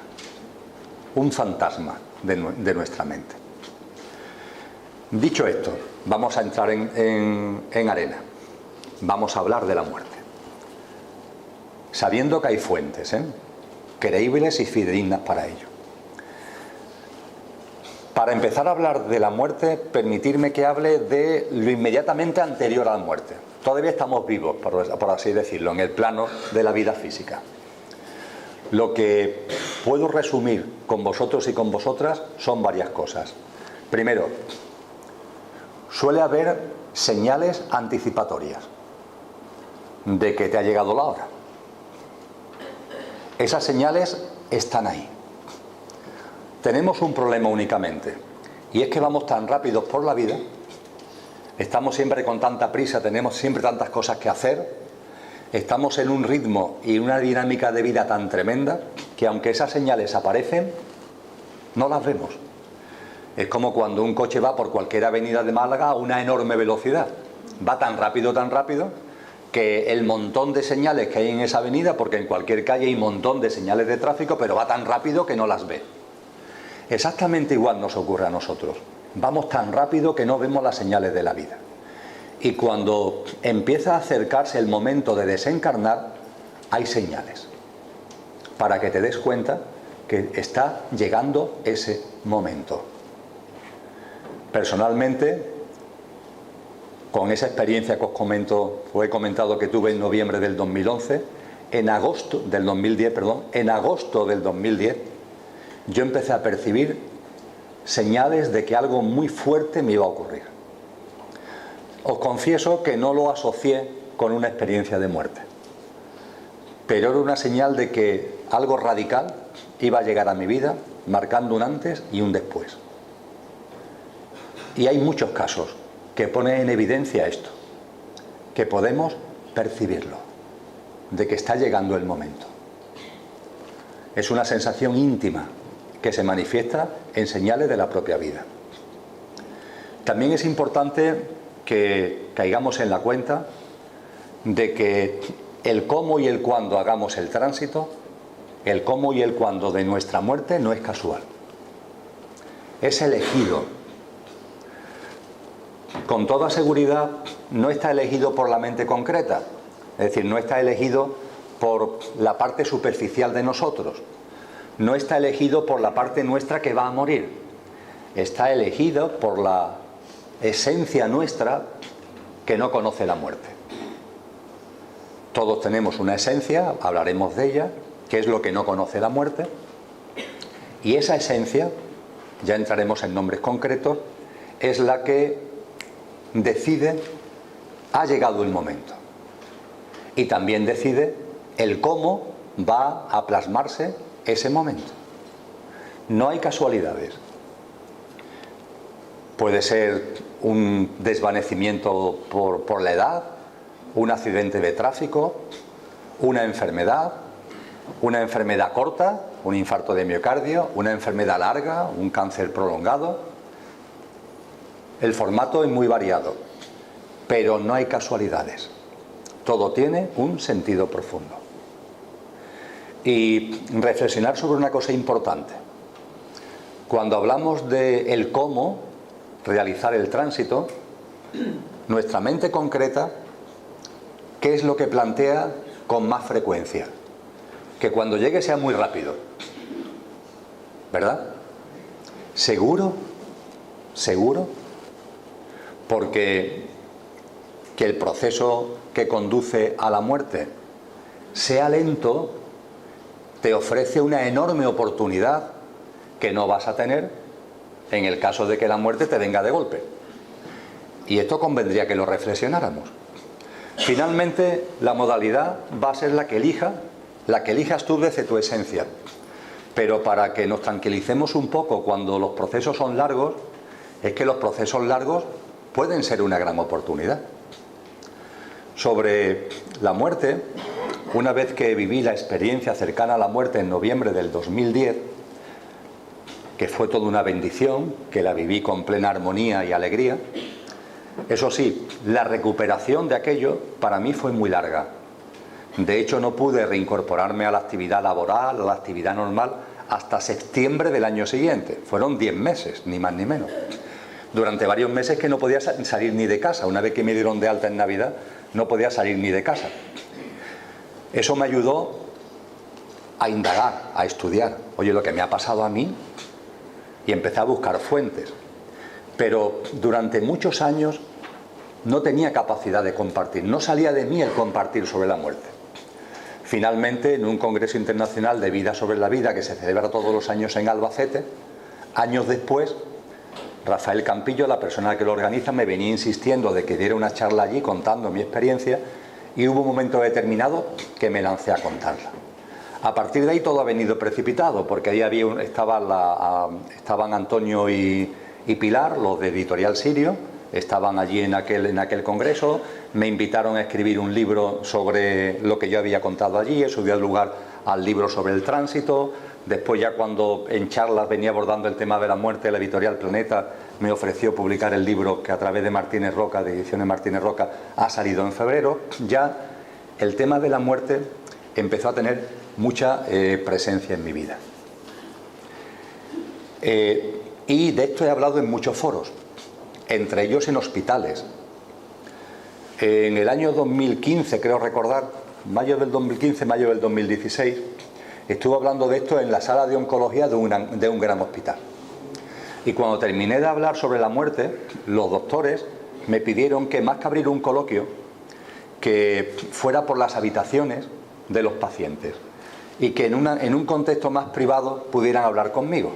un fantasma de nuestra mente. Dicho esto, vamos a entrar en arena, vamos a hablar de la muerte, sabiendo que hay fuentes, creíbles y fidedignas para ello. Para empezar a hablar de la muerte, permitirme que hable de lo inmediatamente anterior a la muerte. Todavía estamos vivos, por así decirlo, en el plano de la vida física. Lo que puedo resumir con vosotros y con vosotras son varias cosas. Primero, suele haber señales anticipatorias de que te ha llegado la hora. Esas señales están ahí. Tenemos un problema únicamente, y es que vamos tan rápidos por la vida, estamos siempre con tanta prisa, tenemos siempre tantas cosas que hacer, estamos en un ritmo y una dinámica de vida tan tremenda que aunque esas señales aparecen, no las vemos. Es como cuando un coche va por cualquier avenida de Málaga a una enorme velocidad. Va tan rápido, que el montón de señales que hay en esa avenida, porque en cualquier calle hay un montón de señales de tráfico, pero va tan rápido que no las ve. Exactamente igual nos ocurre a nosotros. Vamos tan rápido que no vemos las señales de la vida. Y cuando empieza a acercarse el momento de desencarnar, hay señales para que te des cuenta que está llegando ese momento. Personalmente, con esa experiencia que os he comentado que tuve en noviembre del 2011, en agosto del 2010, yo empecé a percibir señales de que algo muy fuerte me iba a ocurrir. Os confieso que no lo asocié con una experiencia de muerte, pero era una señal de que algo radical iba a llegar a mi vida, marcando un antes y un después. Y hay muchos casos que ponen en evidencia esto, que podemos percibirlo, de que está llegando el momento. Es una sensación íntima que se manifiesta en señales de la propia vida. También es importante que caigamos en la cuenta de que el cómo y el cuándo hagamos el tránsito, el cómo y el cuándo de nuestra muerte no es casual. Es elegido. Con toda seguridad no está elegido por la mente concreta, es decir, no está elegido por la parte superficial de nosotros, no está elegido por la parte nuestra que va a morir, está elegido por la esencia nuestra que no conoce la muerte. Todos tenemos una esencia, hablaremos de ella, que es lo que no conoce la muerte, y esa esencia, ya entraremos en nombres concretos, es la que decide, ha llegado el momento, y también decide el cómo va a plasmarse ese momento. No hay casualidades. Puede ser un desvanecimiento por la edad, un accidente de tráfico, una enfermedad corta, un infarto de miocardio, una enfermedad larga, un cáncer prolongado. El formato es muy variado, pero no hay casualidades. Todo tiene un sentido profundo. Y reflexionar sobre una cosa importante. Cuando hablamos de el cómo realizar el tránsito, nuestra mente concreta, ¿qué es lo que plantea con más frecuencia? Que cuando llegue sea muy rápido, ¿verdad? ¿Seguro? ¿Seguro? Porque que el proceso que conduce a la muerte sea lento te ofrece una enorme oportunidad que no vas a tener en el caso de que la muerte te venga de golpe. Y esto convendría que lo reflexionáramos. Finalmente, la modalidad va a ser la que elijas tú desde tu esencia. Pero para que nos tranquilicemos un poco cuando los procesos son largos, es que los procesos largos pueden ser una gran oportunidad. Sobre la muerte, una vez que viví la experiencia cercana a la muerte en noviembre del 2010, que fue toda una bendición, que la viví con plena armonía y alegría, eso sí, la recuperación de aquello para mí fue muy larga. De hecho, no pude reincorporarme a la actividad laboral, a la actividad normal, hasta septiembre del año siguiente. Fueron 10 meses, ni más ni menos. Durante varios meses que no podía salir ni de casa. Una vez que me dieron de alta en Navidad, no podía salir ni de casa. Eso me ayudó a indagar, a estudiar. Oye, lo que me ha pasado a mí, y empecé a buscar fuentes. Pero durante muchos años no tenía capacidad de compartir, no salía de mí el compartir sobre la muerte. Finalmente, en un congreso internacional de vida sobre la vida que se celebra todos los años en Albacete, años después, Rafael Campillo, la persona que lo organiza, me venía insistiendo de que diera una charla allí contando mi experiencia, y hubo un momento determinado que me lancé a contarla. A partir de ahí todo ha venido precipitado, porque ahí estaban Antonio y Pilar, los de Editorial Sirio, estaban allí en aquel congreso, me invitaron a escribir un libro sobre lo que yo había contado allí, eso dio lugar al libro sobre el tránsito. Después, ya cuando en charlas venía abordando el tema de la muerte, la Editorial Planeta me ofreció publicar el libro que a través de Martínez Roca, de Ediciones Martínez Roca, ha salido en febrero. Ya el tema de la muerte empezó a tener mucha presencia en mi vida. Y de esto he hablado en muchos foros, entre ellos en hospitales. En el año 2015, creo recordar, mayo del 2015, mayo del 2016, estuve hablando de esto en la sala de oncología de un gran hospital. Y cuando terminé de hablar sobre la muerte, los doctores me pidieron que, más que abrir un coloquio, que fuera por las habitaciones de los pacientes y que en un contexto más privado pudieran hablar conmigo.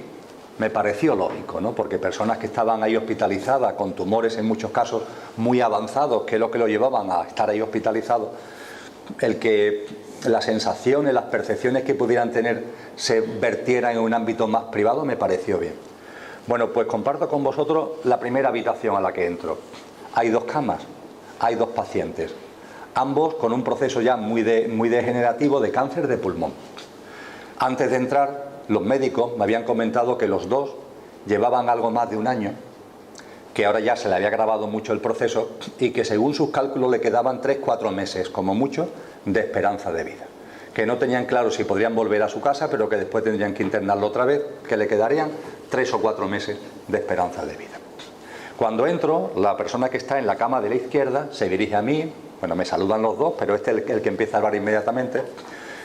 Me pareció lógico, ¿no? Porque personas que estaban ahí hospitalizadas con tumores en muchos casos muy avanzados, que es lo que lo llevaban a estar ahí hospitalizados, el que las sensaciones, las percepciones que pudieran tener se vertieran en un ámbito más privado, me pareció bien. Bueno, pues comparto con vosotros la primera habitación a la que entro. Hay 2 camas, hay 2 pacientes, ambos con un proceso ya muy degenerativo de cáncer de pulmón. Antes de entrar, los médicos me habían comentado que los 2 llevaban algo más de un año, que ahora ya se le había agravado mucho el proceso y que según sus cálculos le quedaban 3-4 meses, como mucho, de esperanza de vida. Que no tenían claro si podrían volver a su casa, pero que después tendrían que internarlo otra vez, que le quedarían 3 o 4 meses de esperanza de vida. Cuando entro, la persona que está en la cama de la izquierda se dirige a mí, bueno, me saludan los 2, pero este es el que empieza a hablar inmediatamente.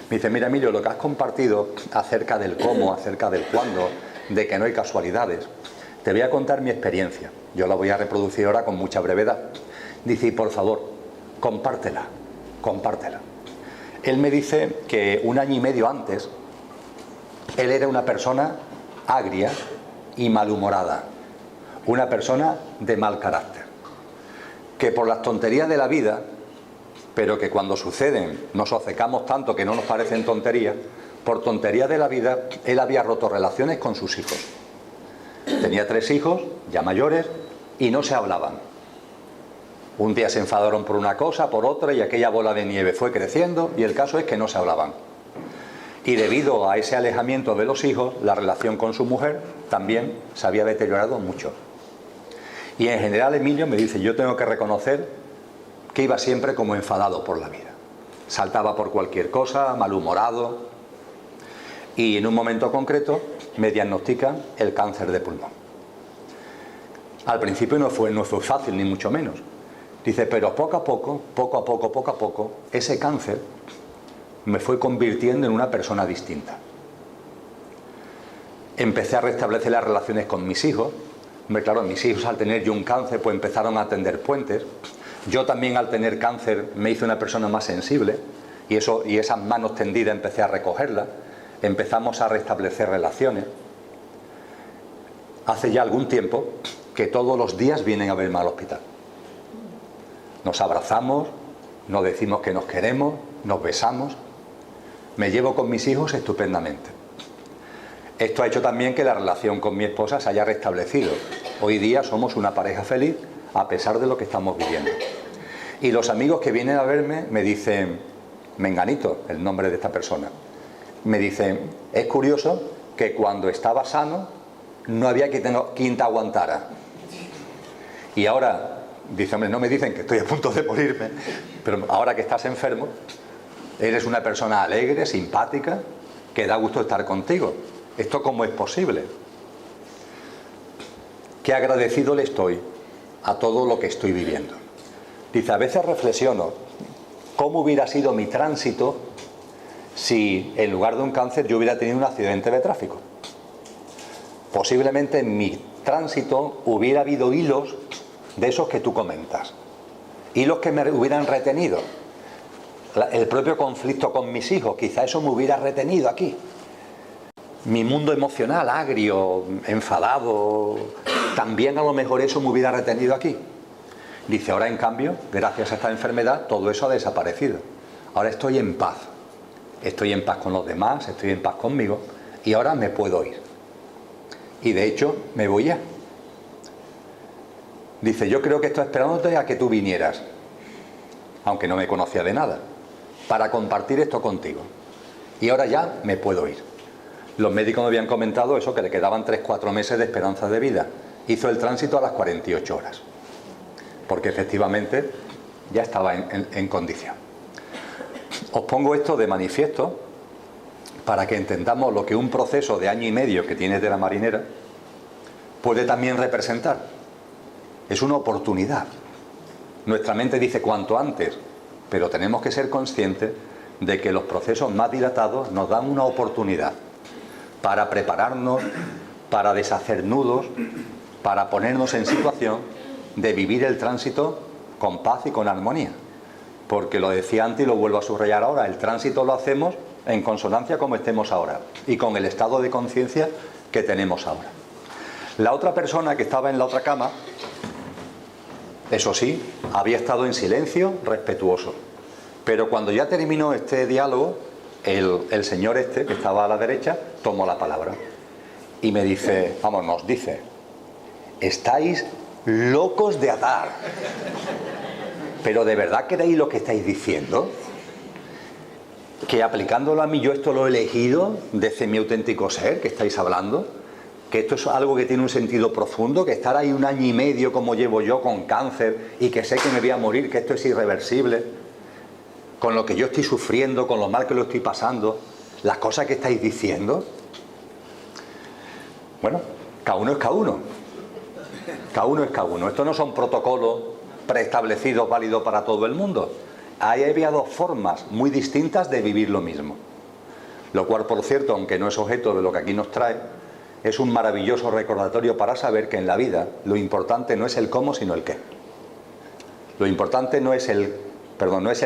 Me dice: mira, Emilio, lo que has compartido acerca del cómo, acerca del cuándo, de que no hay casualidades, Te voy a contar mi experiencia. Yo la voy a reproducir ahora con mucha brevedad. Dice, y por favor, compártela, compártela. Él me dice que 1 año y medio antes, él era una persona agria y malhumorada, una persona de mal carácter, que por las tonterías de la vida, pero que cuando suceden nos obcecamos tanto que no nos parecen tonterías, por tonterías de la vida, él había roto relaciones con sus hijos. Tenía 3 hijos, ya mayores, y no se hablaban. Un día se enfadaron por una cosa, por otra, y aquella bola de nieve fue creciendo, y el caso es que no se hablaban. Y debido a ese alejamiento de los hijos, la relación con su mujer también se había deteriorado mucho. Y en general Emilio me dice, yo tengo que reconocer que iba siempre como enfadado por la vida. Saltaba por cualquier cosa, malhumorado, y en un momento concreto me diagnostican el cáncer de pulmón. Al principio no fue fácil, ni mucho menos. Dice, pero poco a poco, ese cáncer me fue convirtiendo en una persona distinta. Empecé a restablecer las relaciones con mis hijos. Hombre, claro, mis hijos al tener yo un cáncer pues empezaron a tender puentes. Yo también al tener cáncer me hice una persona más sensible y esas manos tendidas empecé a recogerlas. Empezamos a restablecer relaciones. Hace ya algún tiempo que todos los días vienen a verme al hospital. Nos abrazamos, nos decimos que nos queremos, nos besamos. Me llevo con mis hijos estupendamente. Esto ha hecho también que la relación con mi esposa se haya restablecido. Hoy día somos una pareja feliz a pesar de lo que estamos viviendo. Y los amigos que vienen a verme me dicen, Menganito, el nombre de esta persona, me dicen, es curioso que cuando estaba sano no había quien te aguantara. Y ahora, dice, hombre, no me dicen que estoy a punto de morirme, pero ahora que estás enfermo, eres una persona alegre, simpática, que da gusto estar contigo. ¿Esto cómo es posible? Qué agradecido le estoy a todo lo que estoy viviendo. Dice, a veces reflexiono cómo hubiera sido mi tránsito si en lugar de un cáncer yo hubiera tenido un accidente de tráfico. Posiblemente en mi tránsito hubiera habido hilos de esos que tú comentas. Hilos que me hubieran retenido. El propio conflicto con mis hijos, quizá eso me hubiera retenido aquí. Mi mundo emocional, agrio, enfadado, también a lo mejor eso me hubiera retenido aquí. Dice, ahora en cambio, gracias a esta enfermedad, todo eso ha desaparecido. Ahora estoy en paz. Estoy en paz con los demás, estoy en paz conmigo, y ahora me puedo ir. Y de hecho, me voy ya. Dice, yo creo que estoy esperándote a que tú vinieras, aunque no me conocía de nada, para compartir esto contigo. Y ahora ya me puedo ir. Los médicos me habían comentado eso, que le quedaban 3-4 meses de esperanza de vida. Hizo el tránsito a las 48 horas, porque efectivamente ya estaba en condición. Os pongo esto de manifiesto para que entendamos lo que un proceso de 1 año y medio que tienes de la marinera puede también representar. Es una oportunidad. Nuestra mente dice cuanto antes, pero tenemos que ser conscientes de que los procesos más dilatados nos dan una oportunidad para prepararnos, para deshacer nudos, para ponernos en situación de vivir el tránsito con paz y con armonía. Porque lo decía antes y lo vuelvo a subrayar ahora, el tránsito lo hacemos en consonancia como estemos ahora y con el estado de conciencia que tenemos ahora. La otra persona que estaba en la otra cama, eso sí, había estado en silencio respetuoso. Pero cuando ya terminó este diálogo, el señor este, que estaba a la derecha, tomó la palabra y me dice, vamos, nos dice, estáis locos de atar. ¿Pero de verdad creéis lo que estáis diciendo? Que aplicándolo a mí, yo esto lo he elegido desde mi auténtico ser, que estáis hablando, que esto es algo que tiene un sentido profundo, que estar ahí 1 año y medio como llevo yo con cáncer y que sé que me voy a morir, que esto es irreversible, con lo que yo estoy sufriendo, con lo mal que lo estoy pasando, las cosas que estáis diciendo. Bueno, cada uno es cada uno. Cada uno es cada uno. Estos no son protocolos preestablecidos válidos para todo el mundo. Ahí había 2 formas muy distintas de vivir lo mismo. Lo cual, por cierto, aunque no es objeto de lo que aquí nos trae, es un maravilloso recordatorio para saber que en la vida lo importante no es el cómo, sino el qué. Lo importante no es el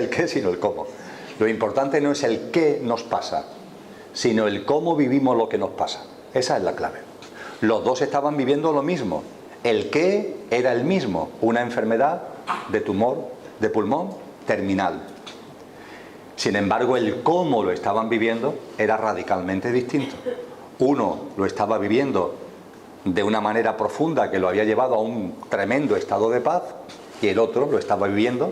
qué, sino el cómo. Lo importante no es el qué nos pasa, sino el cómo vivimos lo que nos pasa. Esa es la clave. Los dos estaban viviendo lo mismo. El qué era el mismo, una enfermedad de tumor de pulmón terminal. Sin embargo, el cómo lo estaban viviendo era radicalmente distinto. Uno lo estaba viviendo de una manera profunda que lo había llevado a un tremendo estado de paz, y el otro lo estaba viviendo,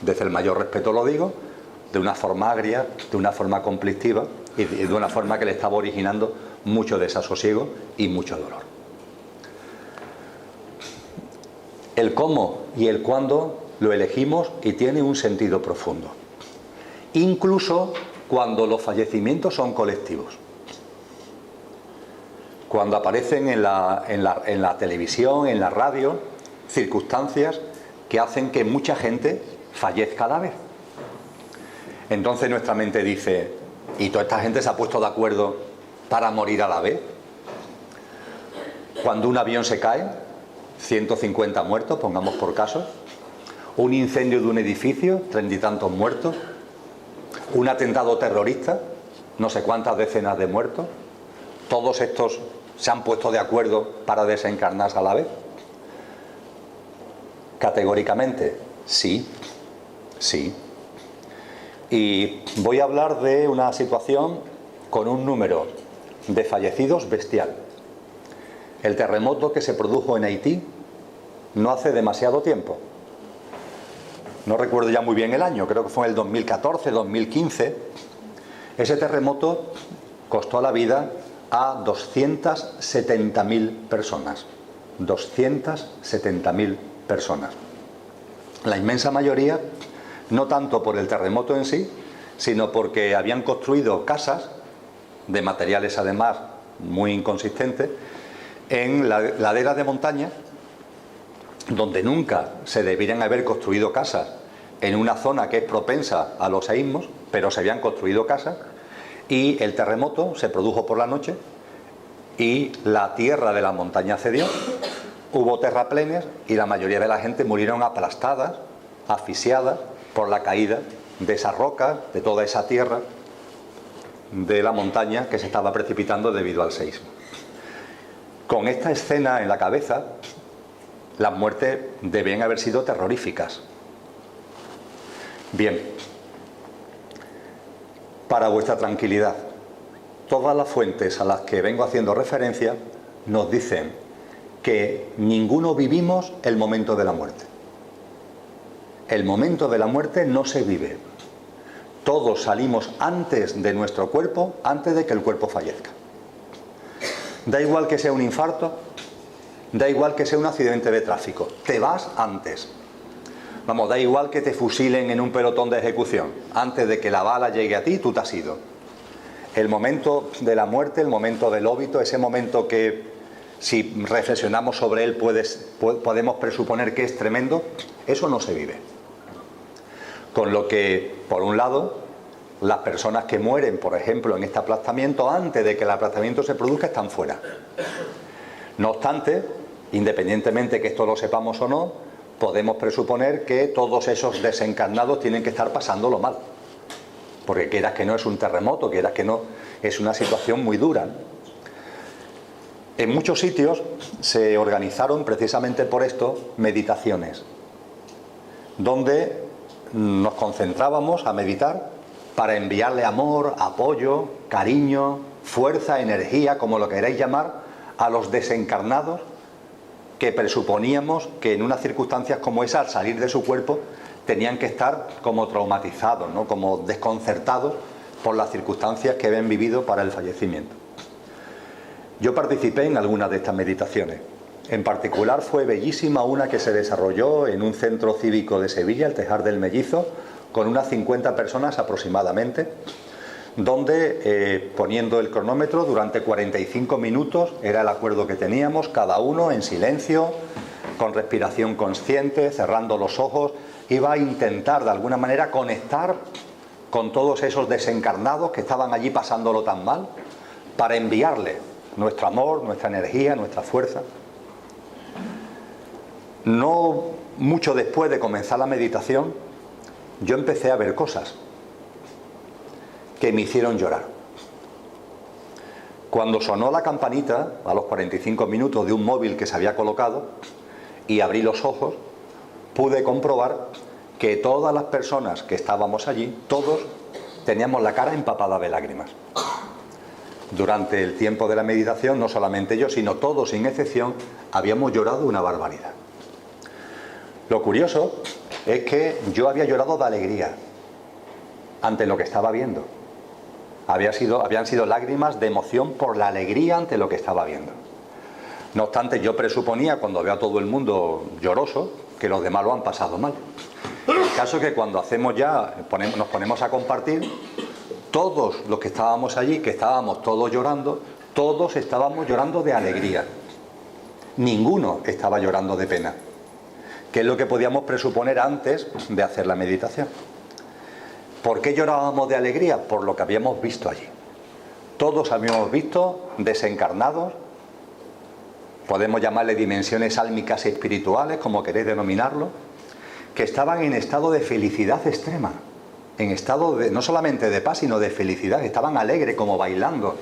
desde el mayor respeto lo digo, de una forma agria, de una forma conflictiva y de una forma que le estaba originando mucho desasosiego y mucho dolor. El cómo y el cuándo lo elegimos y tiene un sentido profundo. Incluso cuando los fallecimientos son colectivos. Cuando aparecen en la televisión, en la radio, circunstancias que hacen que mucha gente fallezca a la vez. Entonces nuestra mente dice, ¿y toda esta gente se ha puesto de acuerdo para morir a la vez? Cuando un avión se cae, 150 muertos, pongamos por caso, un incendio de un edificio, 30 y tantos muertos, un atentado terrorista, no sé cuántas decenas de muertos, todos estos se han puesto de acuerdo para desencarnarse a la vez. Categóricamente, sí, sí. Y voy a hablar de una situación con un número de fallecidos bestial. El terremoto que se produjo en Haití no hace demasiado tiempo. No recuerdo ya muy bien el año, creo que fue en el 2014, 2015. Ese terremoto costó la vida a 270.000 personas. 270.000 personas. La inmensa mayoría, no tanto por el terremoto en sí, sino porque habían construido casas, de materiales además muy inconsistentes, en laderas de montaña, donde nunca se deberían haber construido casas en una zona que es propensa a los seísmos, pero se habían construido casas, y el terremoto se produjo por la noche y la tierra de la montaña cedió, hubo terraplenes y la mayoría de la gente murieron aplastadas, asfixiadas por la caída de esas rocas, de toda esa tierra de la montaña que se estaba precipitando debido al seísmo. Con esta escena en la cabeza, las muertes debían haber sido terroríficas. Bien, para vuestra tranquilidad, todas las fuentes a las que vengo haciendo referencia nos dicen que ninguno vivimos el momento de la muerte. El momento de la muerte no se vive. Todos salimos antes de nuestro cuerpo, antes de que el cuerpo fallezca. Da igual que sea un infarto, da igual que sea un accidente de tráfico, te vas antes. Vamos, da igual que te fusilen en un pelotón de ejecución, antes de que la bala llegue a ti, tú te has ido. El momento de la muerte, el momento del óbito, ese momento que, si reflexionamos sobre él, podemos presuponer que es tremendo, eso no se vive. Con lo que, por un lado, las personas que mueren, por ejemplo, en este aplastamiento, antes de que el aplastamiento se produzca, están fuera. No obstante, independientemente que esto lo sepamos o no, podemos presuponer que todos esos desencarnados tienen que estar pasándolo mal. Porque quieras que no es un terremoto, quieras que no es una situación muy dura. En muchos sitios se organizaron precisamente por esto meditaciones, donde nos concentrábamos a meditar para enviarle amor, apoyo, cariño, fuerza, energía, como lo queráis llamar, a los desencarnados que presuponíamos que en unas circunstancias como esa, al salir de su cuerpo, tenían que estar como traumatizados, ¿no? Como desconcertados por las circunstancias que habían vivido para el fallecimiento. Yo participé en algunas de estas meditaciones. En particular fue bellísima una que se desarrolló en un centro cívico de Sevilla, el Tejar del Mellizo, con unas 50 personas aproximadamente, donde poniendo el cronómetro durante 45 minutos, era el acuerdo que teníamos, cada uno en silencio, con respiración consciente, cerrando los ojos, iba a intentar de alguna manera conectar con todos esos desencarnados que estaban allí pasándolo tan mal, para enviarle nuestro amor, nuestra energía, nuestra fuerza. No mucho después de comenzar la meditación, yo empecé a ver cosas que me hicieron llorar. Cuando sonó la campanita, a los 45 minutos, de un móvil que se había colocado, y abrí los ojos, pude comprobar que todas las personas que estábamos allí, todos teníamos la cara empapada de lágrimas. Durante el tiempo de la meditación, no solamente yo, sino todos sin excepción, habíamos llorado una barbaridad. Lo curioso es que yo había llorado de alegría ante lo que estaba viendo. Habían sido lágrimas de emoción por la alegría ante lo que estaba viendo. No obstante, yo presuponía, cuando veo a todo el mundo lloroso, que los demás lo han pasado mal. El caso es que cuando nos ponemos a compartir, todos los que estábamos allí, que estábamos todos llorando, todos estábamos llorando de alegría. Ninguno estaba llorando de pena, que es lo que podíamos presuponer antes de hacer la meditación. ¿Por qué llorábamos de alegría? Por lo que habíamos visto allí. Todos habíamos visto desencarnados, podemos llamarle dimensiones álmicas y espirituales, como queréis denominarlo, que estaban en estado de felicidad extrema, en estado de, no solamente de paz, sino de felicidad. Estaban alegres, como bailando,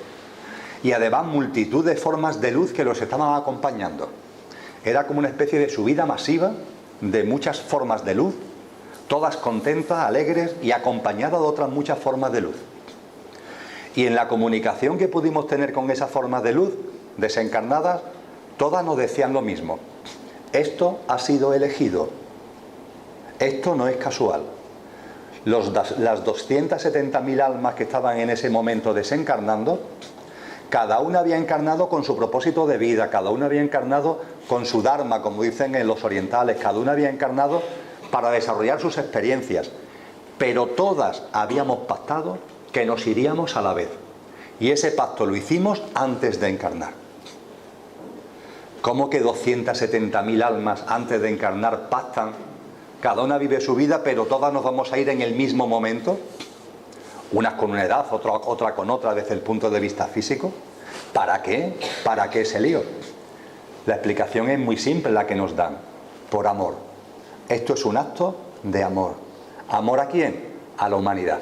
y además multitud de formas de luz que los estaban acompañando. Era como una especie de subida masiva de muchas formas de luz, todas contentas, alegres y acompañadas de otras muchas formas de luz. Y en la comunicación que pudimos tener con esas formas de luz desencarnadas, todas nos decían lo mismo: esto ha sido elegido, esto no es casual. Las 270.000 almas que estaban en ese momento desencarnando, cada una había encarnado con su propósito de vida, cada una había encarnado con su dharma, como dicen en los orientales, cada una había encarnado para desarrollar sus experiencias, pero todas habíamos pactado que nos iríamos a la vez, y ese pacto lo hicimos antes de encarnar. ¿Cómo que 270.000 almas antes de encarnar pactan? Cada una vive su vida, pero todas nos vamos a ir en el mismo momento, unas con una edad, otra con otra desde el punto de vista físico. ¿Para qué? ¿Para qué ese lío? La explicación es muy simple, la que nos dan: por amor. Esto es un acto de amor. ¿Amor a quién? A la humanidad.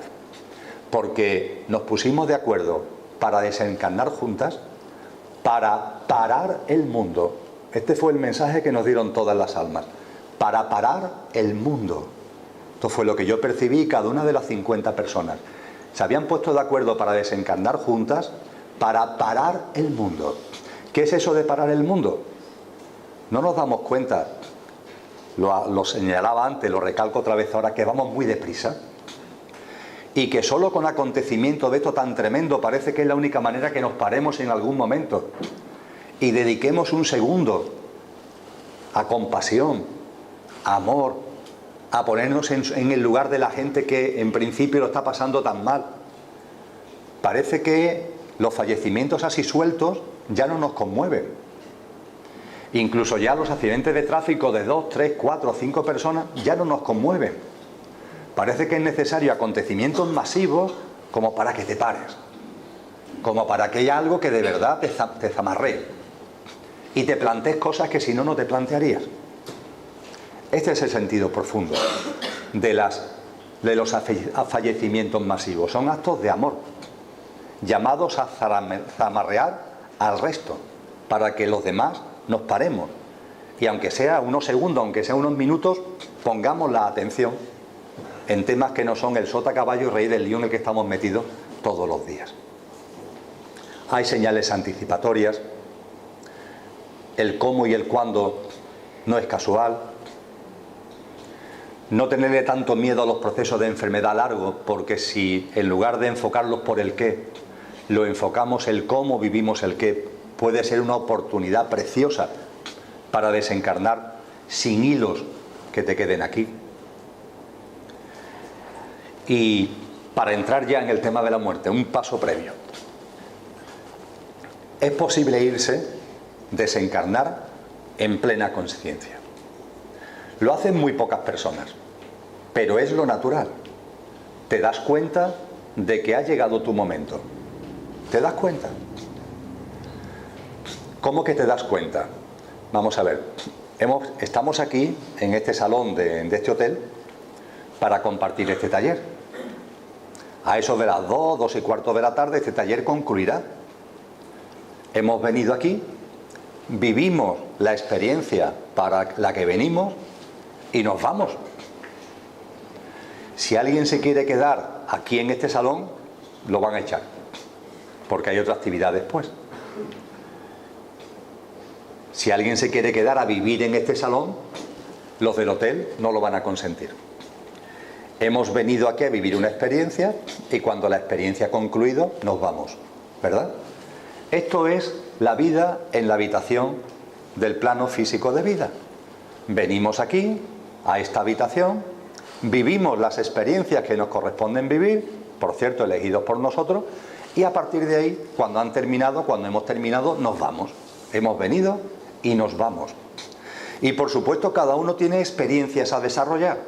Porque nos pusimos de acuerdo para desencarnar juntas, para parar el mundo. Este fue el mensaje que nos dieron todas las almas: para parar el mundo. Esto fue lo que yo percibí, cada una de las 50 personas. Se habían puesto de acuerdo para desencarnar juntas, para parar el mundo. ¿Qué es eso de parar el mundo? No nos damos cuenta, lo señalaba antes, lo recalco otra vez ahora, que vamos muy deprisa. Y que solo con acontecimiento de esto tan tremendo parece que es la única manera que nos paremos en algún momento y dediquemos un segundo a compasión, a amor, a ponernos en el lugar de la gente que en principio lo está pasando tan mal. Parece que los fallecimientos así sueltos ya no nos conmueven. Incluso ya los accidentes de tráfico de 2, 3, 4, 5 personas ya no nos conmueven. Parece que es necesario acontecimientos masivos como para que te pares, como para que haya algo que de verdad te zamarree y te plantees cosas que si no, no te plantearías. Este es el sentido profundo de los fallecimientos masivos. Son actos de amor, llamados a zamarrear al resto, para que los demás nos paremos. Y aunque sea unos segundos, aunque sea unos minutos, pongamos la atención en temas que no son el sota, caballo y rey del lío en el que estamos metidos todos los días. Hay señales anticipatorias. El cómo y el cuándo no es casual. No tenerle tanto miedo a los procesos de enfermedad largos, porque si en lugar de enfocarlos por el qué, lo enfocamos el cómo vivimos el qué, puede ser una oportunidad preciosa para desencarnar sin hilos que te queden aquí. Y para entrar ya en el tema de la muerte, un paso previo. Es posible irse, desencarnar en plena conciencia. Lo hacen muy pocas personas, pero es lo natural. Te das cuenta de que ha llegado tu momento. ¿Te das cuenta? ¿Cómo que te das cuenta? Vamos a ver, estamos aquí en este salón de este hotel para compartir este taller. A eso de las 2, 2 y cuarto de la tarde este taller concluirá. Hemos venido aquí, vivimos la experiencia para la que venimos y nos vamos. Si alguien se quiere quedar aquí en este salón, lo van a echar, porque hay otra actividad después. Si alguien se quiere quedar a vivir en este salón, los del hotel no lo van a consentir. Hemos venido aquí a vivir una experiencia y cuando la experiencia ha concluido, nos vamos, ¿verdad? Esto es la vida en la habitación del plano físico de vida. Venimos aquí, a esta habitación, vivimos las experiencias que nos corresponden vivir, por cierto, elegidos por nosotros, y a partir de ahí, cuando hemos terminado, nos vamos. Hemos venido y nos vamos. Y por supuesto, cada uno tiene experiencias a desarrollar.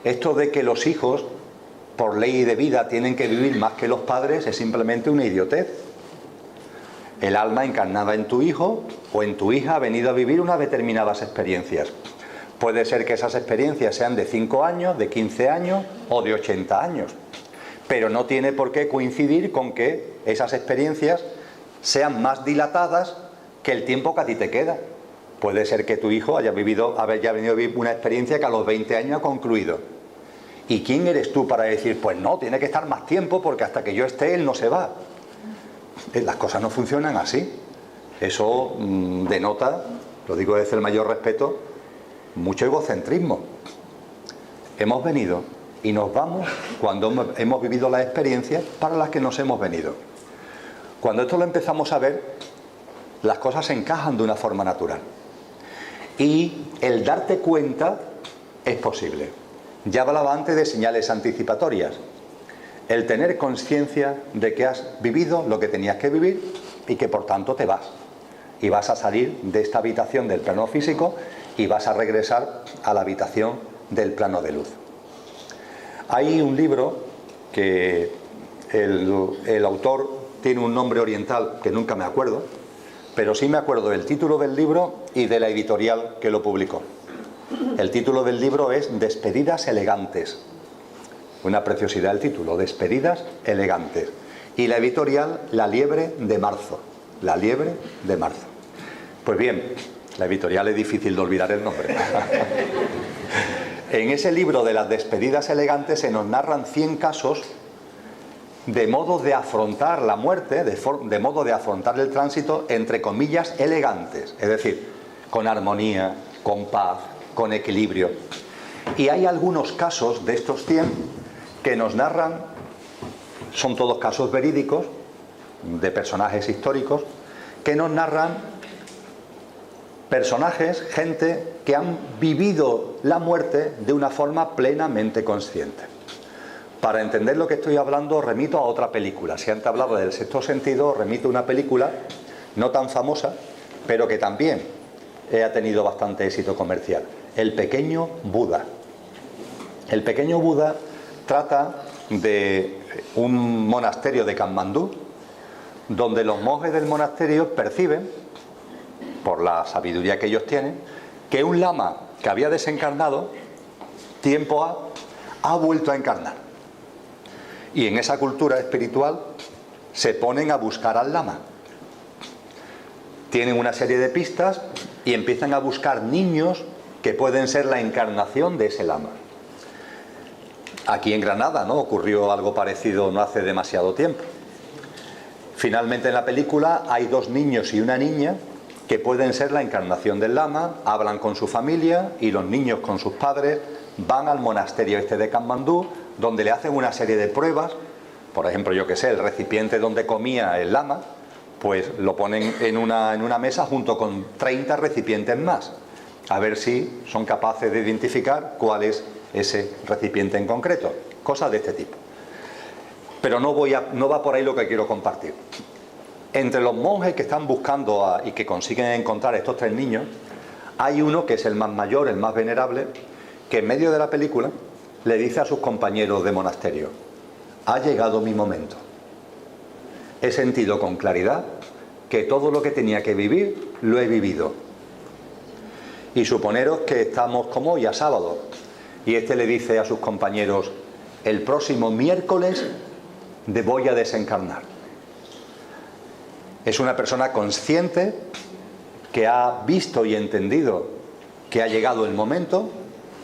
Esto de que los hijos, por ley de vida, tienen que vivir más que los padres es simplemente una idiotez. El alma encarnada en tu hijo o en tu hija ha venido a vivir unas determinadas experiencias. Puede ser que esas experiencias sean de 5 años, de 15 años o de 80 años. Pero no tiene por qué coincidir con que esas experiencias sean más dilatadas que el tiempo que a ti te queda. Puede ser que tu hijo haya venido a vivir una experiencia que a los 20 años ha concluido. ¿Y quién eres tú para decir, pues no, tiene que estar más tiempo porque hasta que yo esté él no se va? Las cosas no funcionan así. Eso denota, lo digo desde el mayor respeto, mucho egocentrismo. Hemos venido y nos vamos cuando hemos vivido las experiencias para las que nos hemos venido. Cuando esto lo empezamos a ver, las cosas se encajan de una forma natural. Y el darte cuenta es posible. Ya hablaba antes de señales anticipatorias. El tener conciencia de que has vivido lo que tenías que vivir y que por tanto te vas. Y vas a salir de esta habitación del plano físico y vas a regresar a la habitación del plano de luz. Hay un libro que el autor tiene un nombre oriental que nunca me acuerdo, pero sí me acuerdo del título del libro y de la editorial que lo publicó. El título del libro es Despedidas elegantes. Una preciosidad el título, Despedidas elegantes. Y la editorial La Liebre de Marzo. La Liebre de Marzo. Pues bien, la editorial es difícil de olvidar el nombre. En ese libro de las despedidas elegantes se nos narran 100 casos de modo de afrontar la muerte, de modo de afrontar el tránsito, entre comillas, elegantes. Es decir, con armonía, con paz, con equilibrio. Y hay algunos casos de estos 100 que nos narran, son todos casos verídicos, de personajes históricos, que nos narran personajes, gente que han vivido la muerte de una forma plenamente consciente. Para entender lo que estoy hablando, remito a otra película. Si antes hablaba del sexto sentido, remito a una película no tan famosa, pero que también ha tenido bastante éxito comercial. El pequeño Buda. El pequeño Buda trata de un monasterio de Katmandú, donde los monjes del monasterio perciben, por la sabiduría que ellos tienen, que un lama que había desencarnado, tiempo ha vuelto a encarnar. Y en esa cultura espiritual se ponen a buscar al lama. Tienen una serie de pistas y empiezan a buscar niños que pueden ser la encarnación de ese lama. Aquí en Granada, ¿no?, ocurrió algo parecido no hace demasiado tiempo. Finalmente en la película hay 2 niños y una niña que pueden ser la encarnación del lama, hablan con su familia y los niños con sus padres van al monasterio este de Katmandú, donde le hacen una serie de pruebas. Por ejemplo, yo que sé, el recipiente donde comía el lama, pues lo ponen en una mesa junto con 30 recipientes más, a ver si son capaces de identificar cuál es ese recipiente en concreto. Cosas de este tipo. Pero no va por ahí lo que quiero compartir. Entre los monjes que están buscando y que consiguen encontrar a estos 3 niños, hay uno que es el más mayor, el más venerable, que en medio de la película le dice a sus compañeros de monasterio: ha llegado mi momento. He sentido con claridad que todo lo que tenía que vivir lo he vivido. Y suponeros que estamos como hoy a sábado, y este le dice a sus compañeros: el próximo miércoles voy a desencarnar. Es una persona consciente que ha visto y entendido que ha llegado el momento,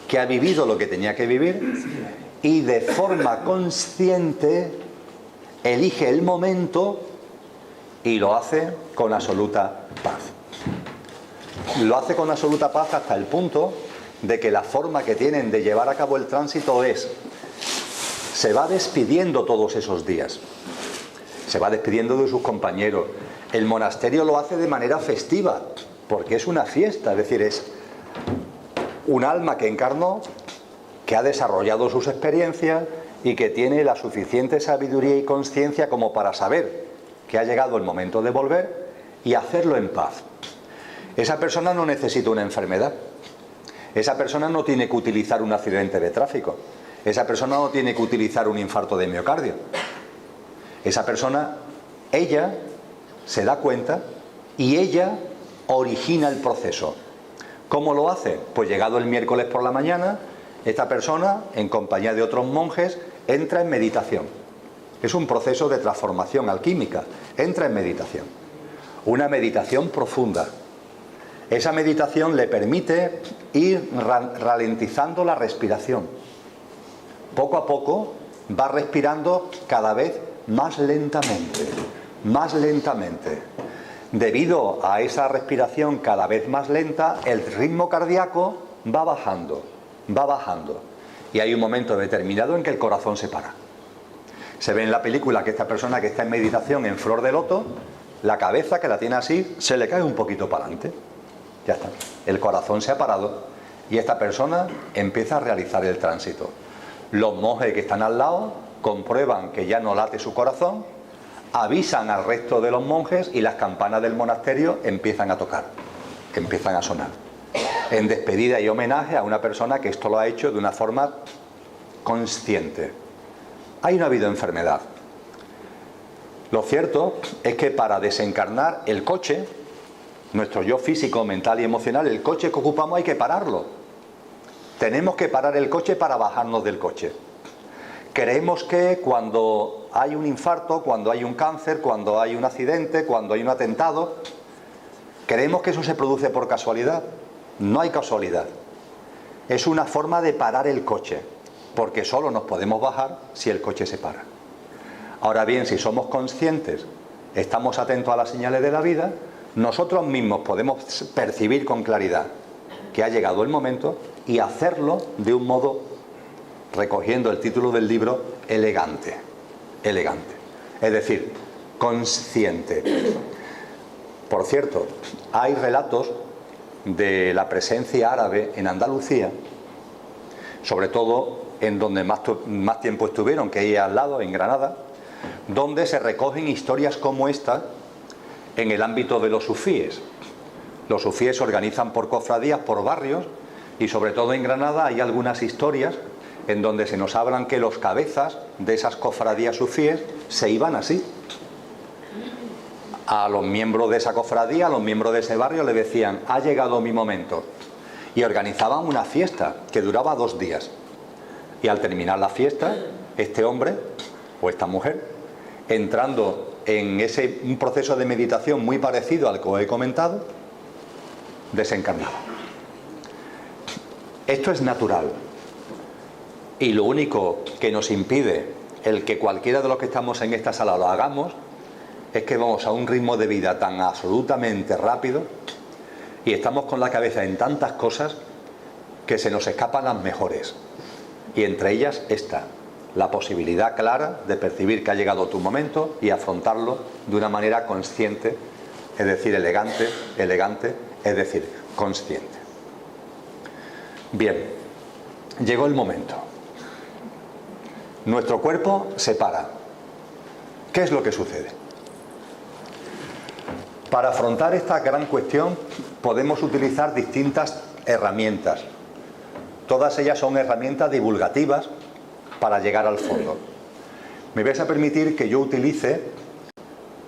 que ha vivido lo que tenía que vivir, y de forma consciente elige el momento y lo hace con absoluta paz. Lo hace con absoluta paz hasta el punto de que la forma que tienen de llevar a cabo el tránsito es: se va despidiendo todos esos días, se va despidiendo de sus compañeros. El monasterio lo hace de manera festiva, porque es una fiesta, es decir, es un alma que encarnó, que ha desarrollado sus experiencias y que tiene la suficiente sabiduría y conciencia como para saber que ha llegado el momento de volver y hacerlo en paz. Esa persona no necesita una enfermedad, esa persona no tiene que utilizar un accidente de tráfico, esa persona no tiene que utilizar un infarto de miocardio. Esa persona, ella se da cuenta y ella origina el proceso. ¿Cómo lo hace? Pues llegado el miércoles por la mañana, esta persona, en compañía de otros monjes, entra en meditación. Es un proceso de transformación alquímica. Entra en meditación. Una meditación profunda. Esa meditación le permite ir ralentizando la respiración. Poco a poco va respirando cada vez más lentamente, más lentamente. Debido a esa respiración cada vez más lenta, el ritmo cardíaco va bajando, va bajando. Y hay un momento determinado en que el corazón se para. Se ve en la película que esta persona que está en meditación en flor de loto, la cabeza, que la tiene así, se le cae un poquito para adelante. Ya está. El corazón se ha parado y esta persona empieza a realizar el tránsito. Los monjes que están al lado comprueban que ya no late su corazón, avisan al resto de los monjes y las campanas del monasterio empiezan a tocar, empiezan a sonar, en despedida y homenaje a una persona que esto lo ha hecho de una forma consciente. Ahí no ha habido enfermedad. Lo cierto es que para desencarnar el coche, nuestro yo físico, mental y emocional, el coche que ocupamos hay que pararlo. Tenemos que parar el coche para bajarnos del coche. Creemos que cuando hay un infarto, cuando hay un cáncer, cuando hay un accidente, cuando hay un atentado, creemos que eso se produce por casualidad. No hay casualidad. Es una forma de parar el coche, porque solo nos podemos bajar si el coche se para. Ahora bien, si somos conscientes, estamos atentos a las señales de la vida, nosotros mismos podemos percibir con claridad que ha llegado el momento y hacerlo de un modo, recogiendo el título del libro, elegante. Elegante. Es decir, consciente. Por cierto, hay relatos de la presencia árabe en Andalucía, sobre todo en donde más tiempo estuvieron, que ahí al lado, en Granada, donde se recogen historias como esta en el ámbito de los sufíes. Los sufíes se organizan por cofradías, por barrios, y sobre todo en Granada hay algunas historias en donde se nos hablan que los cabezas de esas cofradías sufíes se iban así. A los miembros de esa cofradía, a los miembros de ese barrio, le decían: ha llegado mi momento. Y organizaban una fiesta que duraba 2 días. Y al terminar la fiesta, este hombre o esta mujer, entrando en un proceso de meditación muy parecido al que os he comentado, desencarnaba. Esto es natural. Y lo único que nos impide el que cualquiera de los que estamos en esta sala lo hagamos es que vamos a un ritmo de vida tan absolutamente rápido y estamos con la cabeza en tantas cosas que se nos escapan las mejores. Y entre ellas esta, la posibilidad clara de percibir que ha llegado tu momento y afrontarlo de una manera consciente, es decir, elegante, es decir, consciente. Bien, llegó el momento. Nuestro cuerpo se para. ¿Qué es lo que sucede? Para afrontar esta gran cuestión podemos utilizar distintas herramientas. Todas ellas son herramientas divulgativas para llegar al fondo. Me vais a permitir que yo utilice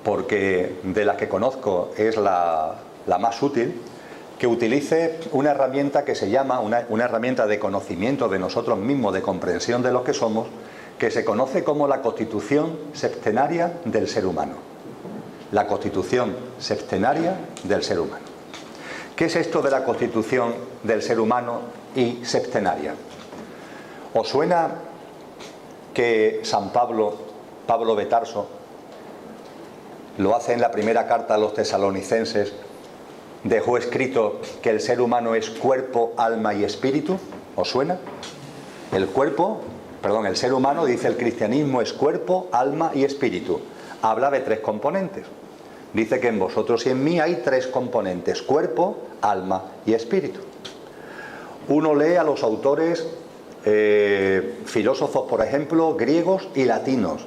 porque de las que conozco es la más útil, que utilice una herramienta que se llama, una herramienta de conocimiento de nosotros mismos, de comprensión de lo que somos, que se conoce como la Constitución Septenaria del ser humano. La Constitución Septenaria del ser humano. ¿Qué es esto de la Constitución del ser humano y septenaria? ¿Os suena que San Pablo de Tarso, lo hace en la primera carta a los tesalonicenses, dejó escrito que el ser humano es cuerpo, alma y espíritu? ¿Os suena? El ser humano, dice el cristianismo, es cuerpo, alma y espíritu. Habla de 3 componentes. Dice que en vosotros y en mí hay 3 componentes: cuerpo, alma y espíritu. Uno lee a los autores filósofos, por ejemplo, griegos y latinos.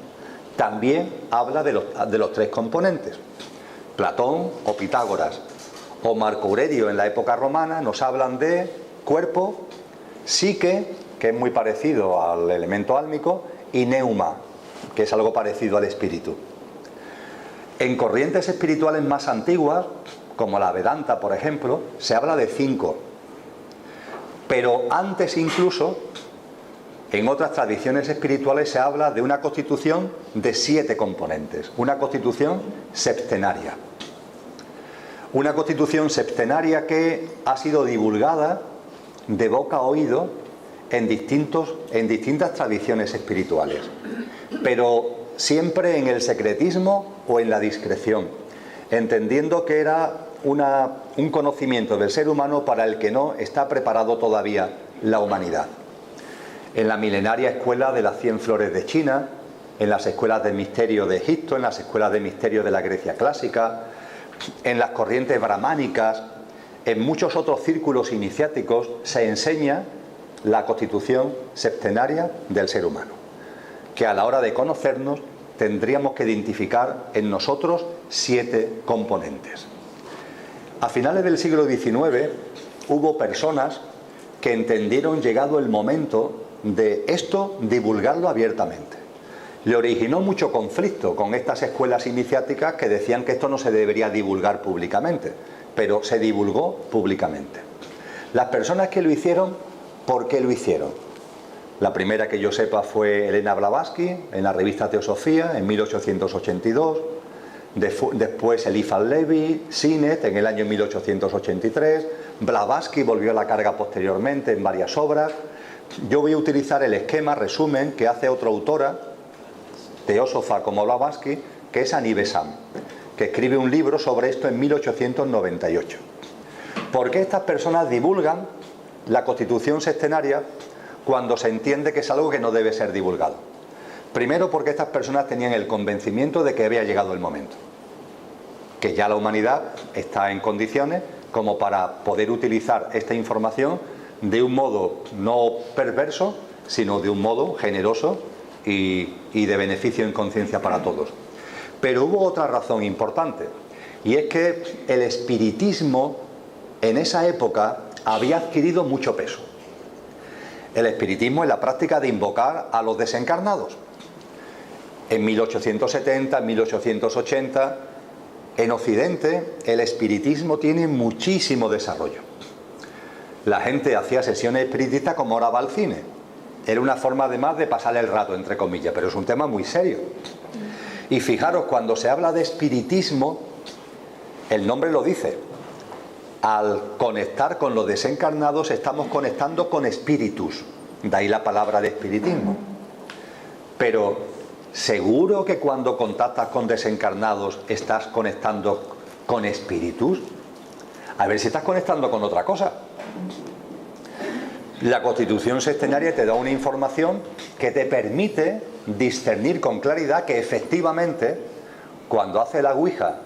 También habla de los 3 componentes. Platón o Pitágoras o Marco Aurelio en la época romana nos hablan de cuerpo, psique, que es muy parecido al elemento álmico, y neuma, que es algo parecido al espíritu. En corrientes espirituales más antiguas, como la Vedanta, por ejemplo, se habla de 5. Pero antes incluso, en otras tradiciones espirituales se habla de una constitución de 7 componentes, una constitución septenaria. Una constitución septenaria que ha sido divulgada de boca a oído en distintas tradiciones espirituales, pero siempre en el secretismo o en la discreción, entendiendo que era un conocimiento del ser humano para el que no está preparado todavía la humanidad. En la milenaria escuela de las 100 flores de China, en las escuelas de misterio de Egipto, en las escuelas de misterio de la Grecia clásica, en las corrientes brahmánicas, en muchos otros círculos iniciáticos se enseña la constitución septenaria del ser humano, que a la hora de conocernos tendríamos que identificar en nosotros 7 componentes. A finales del siglo XIX hubo personas que entendieron llegado el momento de esto divulgarlo abiertamente. Le originó mucho conflicto con estas escuelas iniciáticas que decían que esto no se debería divulgar públicamente, pero se divulgó públicamente. Las personas que lo hicieron, ¿por qué lo hicieron? La primera que yo sepa fue Elena Blavatsky en la revista Teosofía en 1882, después Eliphas Levi, Sinet en el año 1883, Blavatsky volvió a la carga posteriormente en varias obras. Yo voy a utilizar el esquema, resumen, que hace otra autora, teósofa como Blavatsky, que es Annie Besant, que escribe un libro sobre esto en 1898. ¿Por qué estas personas divulgan la constitución septenaria cuando se entiende que es algo que no debe ser divulgado? Primero, porque estas personas tenían el convencimiento de que había llegado el momento, que ya la humanidad está en condiciones como para poder utilizar esta información de un modo no perverso, sino de un modo generoso y de beneficio en conciencia para todos. Pero hubo otra razón importante, y es que el espiritismo en esa época había adquirido mucho peso. El espiritismo es la práctica de invocar a los desencarnados. En 1870, en 1880, en Occidente, el espiritismo tiene muchísimo desarrollo. La gente hacía sesiones espiritistas como ahora va al cine. Era una forma además de pasar el rato, entre comillas, pero es un tema muy serio. Y fijaros, cuando se habla de espiritismo, el nombre lo dice. Al conectar con los desencarnados estamos conectando con espíritus. De ahí la palabra de espiritismo. Pero, ¿seguro que cuando contactas con desencarnados estás conectando con espíritus? A ver si estás conectando con otra cosa. La constitución septenaria te da una información que te permite discernir con claridad que efectivamente, cuando haces la ouija,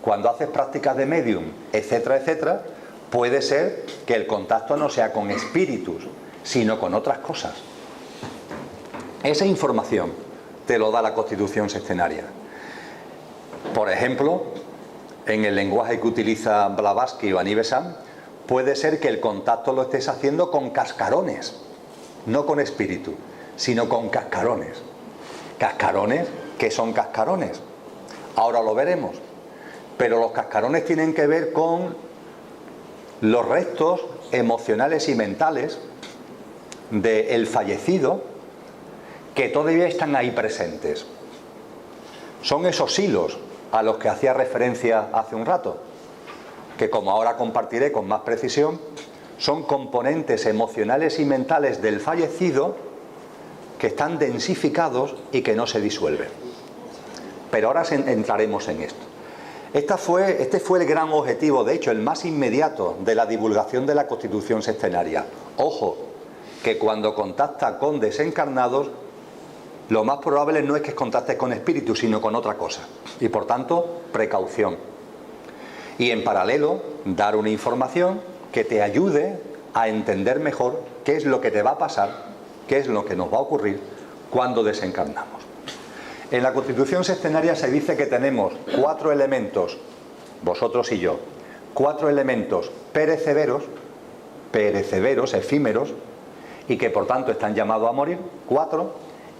cuando haces prácticas de medium, etcétera, etcétera, puede ser que el contacto no sea con espíritus, sino con otras cosas. Esa información te lo da la constitución septenaria. Por ejemplo, en el lenguaje que utiliza Blavatsky o Annie Besant, puede ser que el contacto lo estés haciendo con cascarones, no con espíritu, sino con cascarones. ¿Cascarones? ¿Qué son cascarones? Ahora lo veremos. Pero los cascarones tienen que ver con los restos emocionales y mentales del fallecido que todavía están ahí presentes. Son esos hilos a los que hacía referencia hace un rato, que como ahora compartiré con más precisión, son componentes emocionales y mentales del fallecido que están densificados y que no se disuelven. Pero ahora entraremos en esto. Este fue el gran objetivo, de hecho, el más inmediato de la divulgación de la Constitución Sextenaria. Ojo, que cuando contacta con desencarnados, lo más probable no es que contactes con espíritus, sino con otra cosa. Y por tanto, precaución. Y en paralelo, dar una información que te ayude a entender mejor qué es lo que te va a pasar, qué es lo que nos va a ocurrir cuando desencarnamos. En la Constitución Sextenaria se dice que tenemos 4 elementos, vosotros y yo, 4 elementos perecederos, efímeros, y que por tanto están llamados a morir, 4,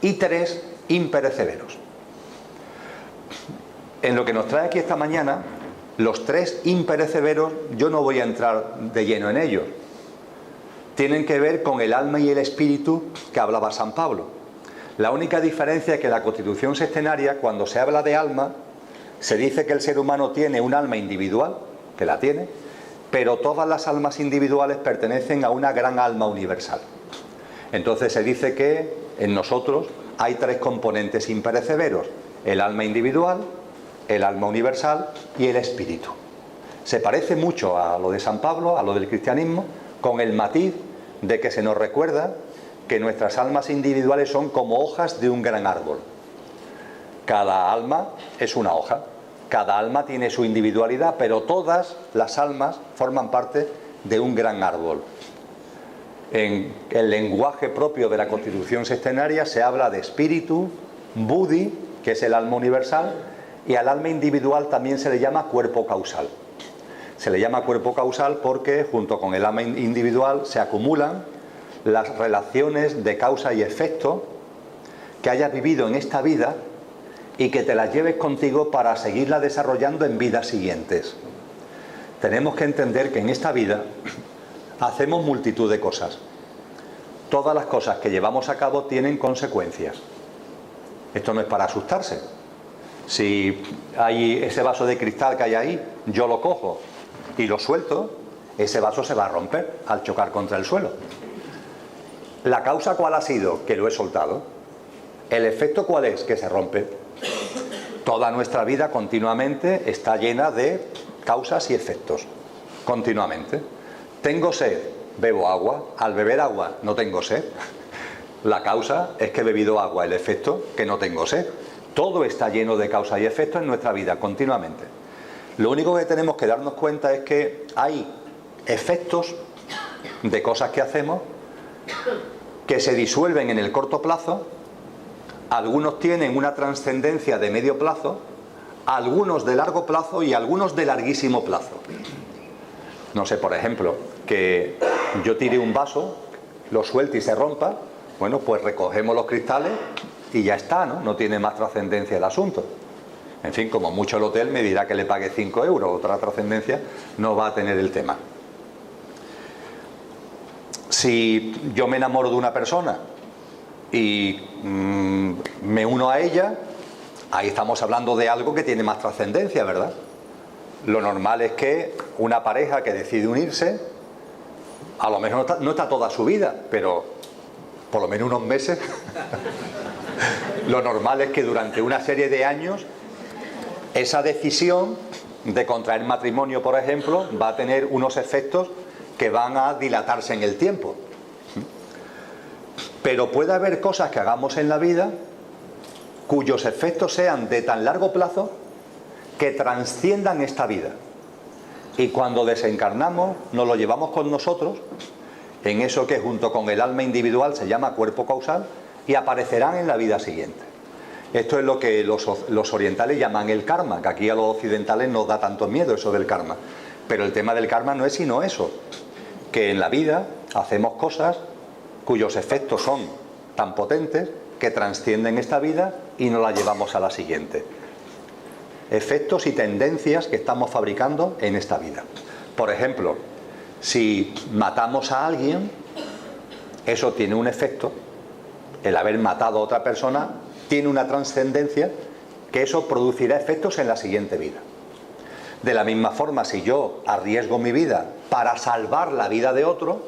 y 3 imperecederos. En lo que nos trae aquí esta mañana, los 3 imperecederos, yo no voy a entrar de lleno en ellos. Tienen que ver con el alma y el espíritu que hablaba San Pablo. La única diferencia es que en la Constitución Sextenaria, cuando se habla de alma, se dice que el ser humano tiene un alma individual, que la tiene, pero todas las almas individuales pertenecen a una gran alma universal. Entonces se dice que en nosotros hay 3 componentes imperecederos: el alma individual, el alma universal y el espíritu. Se parece mucho a lo de San Pablo, a lo del cristianismo, con el matiz de que se nos recuerda que nuestras almas individuales son como hojas de un gran árbol. Cada alma es una hoja, cada alma tiene su individualidad, pero todas las almas forman parte de un gran árbol. En el lenguaje propio de la Constitución Sextenaria se habla de espíritu, buddhi, que es el alma universal, y al alma individual también se le llama cuerpo causal. Se le llama cuerpo causal porque junto con el alma individual se acumulan las relaciones de causa y efecto que hayas vivido en esta vida y que te las lleves contigo para seguirla desarrollando en vidas siguientes. Tenemos que entender que en esta vida hacemos multitud de cosas. Todas las cosas que llevamos a cabo tienen consecuencias. Esto no es para asustarse. Si hay ese vaso de cristal que hay ahí, yo lo cojo y lo suelto, ese vaso se va a romper al chocar contra el suelo. ¿La causa cuál ha sido? Que lo he soltado. ¿El efecto cuál es? Que se rompe. Toda nuestra vida continuamente está llena de causas y efectos. Continuamente. Tengo sed, bebo agua. Al beber agua no tengo sed. La causa es que he bebido agua. El efecto, que no tengo sed. Todo está lleno de causa y efecto en nuestra vida, continuamente. Lo único que tenemos que darnos cuenta es que hay efectos de cosas que hacemos que se disuelven en el corto plazo, algunos tienen una trascendencia de medio plazo, algunos de largo plazo y algunos de larguísimo plazo. No sé, por ejemplo, que yo tire un vaso, lo suelte y se rompa, bueno, pues recogemos los cristales y ya está, ¿no? No tiene más trascendencia el asunto. En fin, como mucho el hotel me dirá que le pague 5 euros, otra trascendencia no va a tener el tema. Si yo me enamoro de una persona y me uno a ella, ahí estamos hablando de algo que tiene más trascendencia, ¿verdad? Lo normal es que una pareja que decide unirse, a lo mejor no está toda su vida, pero por lo menos unos meses, lo normal es que durante una serie de años esa decisión de contraer matrimonio, por ejemplo, va a tener unos efectos que van a dilatarse en el tiempo. Pero puede haber cosas que hagamos en la vida cuyos efectos sean de tan largo plazo que trasciendan esta vida. Y cuando desencarnamos nos lo llevamos con nosotros en eso que junto con el alma individual se llama cuerpo causal y aparecerán en la vida siguiente. Esto es lo que los orientales llaman el karma, que aquí a los occidentales nos da tanto miedo eso del karma. Pero el tema del karma no es sino eso, que en la vida hacemos cosas cuyos efectos son tan potentes que trascienden esta vida y nos la llevamos a la siguiente. efectos y tendencias que estamos fabricando en esta vida. Por ejemplo, si matamos a alguien, eso tiene un efecto. El haber matado a otra persona tiene una trascendencia que eso producirá efectos en la siguiente vida. De la misma forma, si yo arriesgo mi vida para salvar la vida de otro,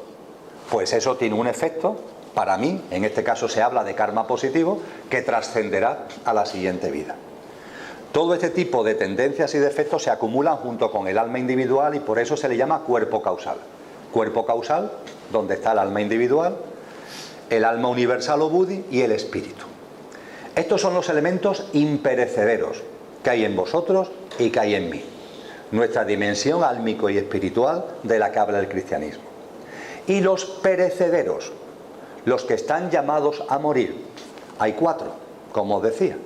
pues eso tiene un efecto para mí, en este caso se habla de karma positivo, que trascenderá a la siguiente vida. Todo este tipo de tendencias y de efectos se acumulan junto con el alma individual y por eso se le llama cuerpo causal. Cuerpo causal, donde está el alma individual, el alma universal o Buddhi y el espíritu. Estos son los elementos imperecederos que hay en vosotros y que hay en mí. Nuestra dimensión álmico y espiritual de la que habla el cristianismo. Y los perecederos, los que están llamados a morir. Hay 4, como os decía.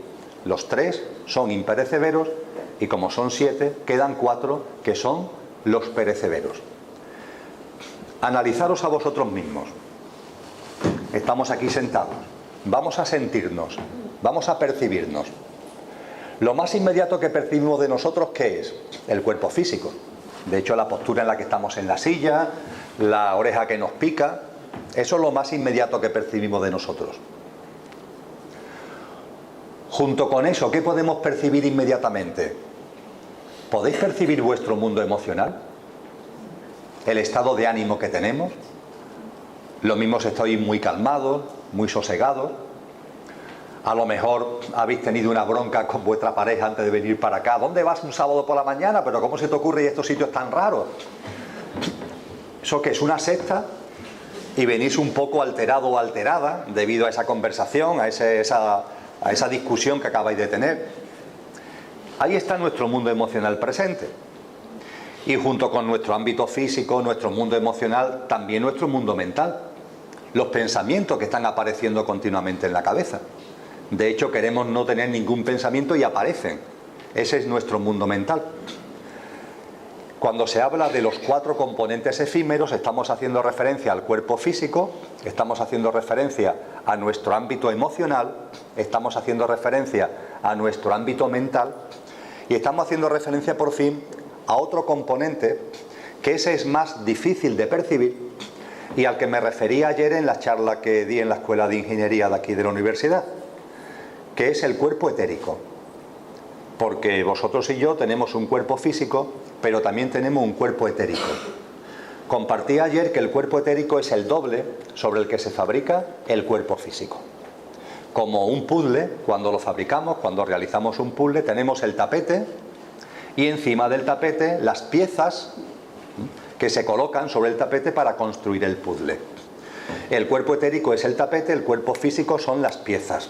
Los 3 son imperecederos y como son 7, quedan 4 que son los perecederos. Analizaros a vosotros mismos. Estamos aquí sentados. Vamos a sentirnos, vamos a percibirnos. Lo más inmediato que percibimos de nosotros, ¿qué es? El cuerpo físico. De hecho, la postura en la que estamos en la silla, la oreja que nos pica, eso es lo más inmediato que percibimos de nosotros. Junto con eso, ¿qué podemos percibir inmediatamente? ¿Podéis percibir vuestro mundo emocional? ¿El estado de ánimo que tenemos? Lo mismo si estáis muy calmados, muy sosegados. A lo mejor habéis tenido una bronca con vuestra pareja antes de venir para acá. ¿Dónde vas un sábado por la mañana? ¿Pero cómo se te ocurre ir a estos sitios tan raros? ¿Eso qué es? ¿Una secta? Y venís un poco alterado o alterada debido a esa conversación, a esa discusión que acabáis de tener. Ahí está nuestro mundo emocional presente. Y junto con nuestro ámbito físico, nuestro mundo emocional, también nuestro mundo mental. Los pensamientos que están apareciendo continuamente en la cabeza. De hecho, queremos no tener ningún pensamiento y aparecen. Ese es nuestro mundo mental. Cuando se habla de los 4 componentes efímeros, estamos haciendo referencia al cuerpo físico, estamos haciendo referencia a nuestro ámbito emocional, estamos haciendo referencia a nuestro ámbito mental y estamos haciendo referencia, por fin, a otro componente que ese es más difícil de percibir y al que me refería ayer en la charla que di en la Escuela de Ingeniería de aquí de la universidad, que es el cuerpo etérico. Porque vosotros y yo tenemos un cuerpo físico, pero también tenemos un cuerpo etérico. Compartí ayer que el cuerpo etérico es el doble sobre el que se fabrica el cuerpo físico. Como un puzzle, cuando lo fabricamos, cuando realizamos un puzzle, tenemos el tapete y encima del tapete las piezas que se colocan sobre el tapete para construir el puzzle. El cuerpo etérico es el tapete, el cuerpo físico son las piezas.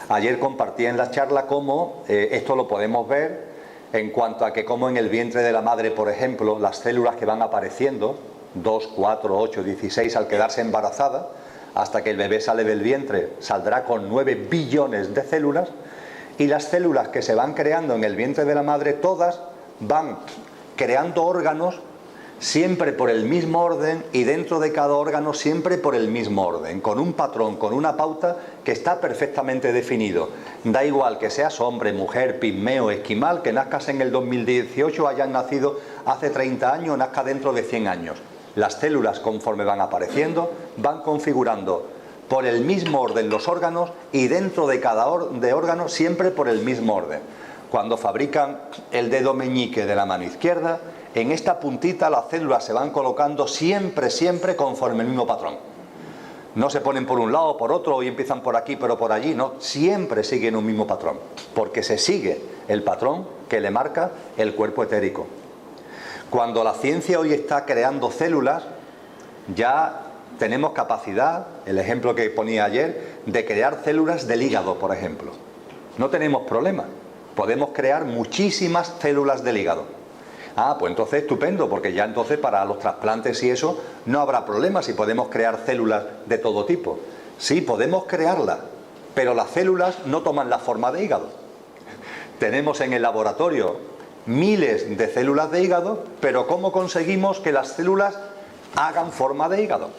Ayer compartí en la charla cómo esto lo podemos ver en cuanto a que como en el vientre de la madre, por ejemplo, las células que van apareciendo, 2, 4, 8, 16, al quedarse embarazada, hasta que el bebé sale del vientre, saldrá con 9 billones de células, y las células que se van creando en el vientre de la madre, todas van creando órganos siempre por el mismo orden y dentro de cada órgano siempre por el mismo orden, con un patrón, con una pauta que está perfectamente definido. Da igual que seas hombre, mujer, pigmeo, esquimal, que nazcas en el 2018, hayas nacido hace 30 años, nazca dentro de 100 años. Las células, conforme van apareciendo, van configurando por el mismo orden los órganos y dentro de cada órgano siempre por el mismo orden. Cuando fabrican el dedo meñique de la mano izquierda, en esta puntita las células se van colocando siempre, siempre conforme el mismo patrón. No se ponen por un lado o por otro y empiezan por aquí pero por allí, no, siempre siguen un mismo patrón, porque se sigue el patrón que le marca el cuerpo etérico. Cuando la ciencia hoy está creando células, ya tenemos capacidad, el ejemplo que ponía ayer, de crear células del hígado, por ejemplo. No tenemos problema, podemos crear muchísimas células del hígado. Ah, pues entonces estupendo, porque ya entonces para los trasplantes y eso no habrá problema si podemos crear células de todo tipo. Sí, podemos crearlas, pero las células no toman la forma de hígado. Tenemos en el laboratorio miles de células de hígado, pero ¿cómo conseguimos que las células hagan forma de hígado?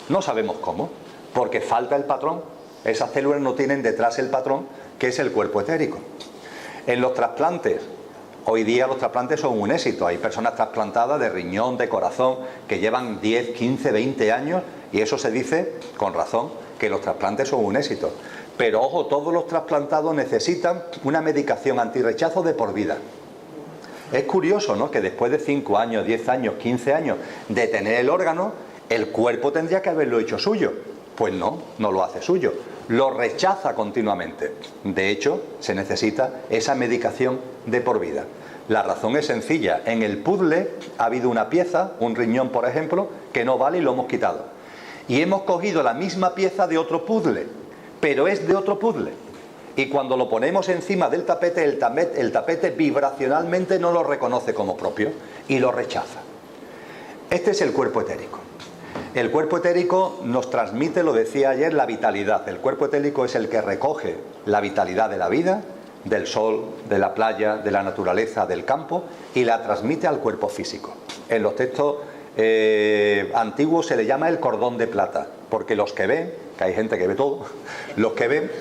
No sabemos cómo, porque falta el patrón. Esas células no tienen detrás el patrón, que es el cuerpo etérico. En los trasplantes Hoy día los trasplantes son un éxito. Hay personas trasplantadas de riñón, de corazón, que llevan 10, 15, 20 años, y eso se dice, con razón, que los trasplantes son un éxito. Pero ojo, todos los trasplantados necesitan una medicación antirrechazo de por vida. Es curioso, ¿no?, que después de 5 años, 10 años, 15 años de tener el órgano, el cuerpo tendría que haberlo hecho suyo. Pues no, no lo hace suyo. Lo rechaza continuamente. De hecho, se necesita esa medicación de por vida. La razón es sencilla. En el puzzle ha habido una pieza, un riñón por ejemplo, que no vale y lo hemos quitado. Y hemos cogido la misma pieza de otro puzzle, pero es de otro puzzle. Y cuando lo ponemos encima del tapete, el tapete vibracionalmente no lo reconoce como propio y lo rechaza. Este es el cuerpo etérico. El cuerpo etérico nos transmite, lo decía ayer, la vitalidad. El cuerpo etérico es el que recoge la vitalidad de la vida, del sol, de la playa, de la naturaleza, del campo, y la transmite al cuerpo físico. En los textos antiguos se le llama el cordón de plata, porque los que ven, que hay gente que ve todo, los que ven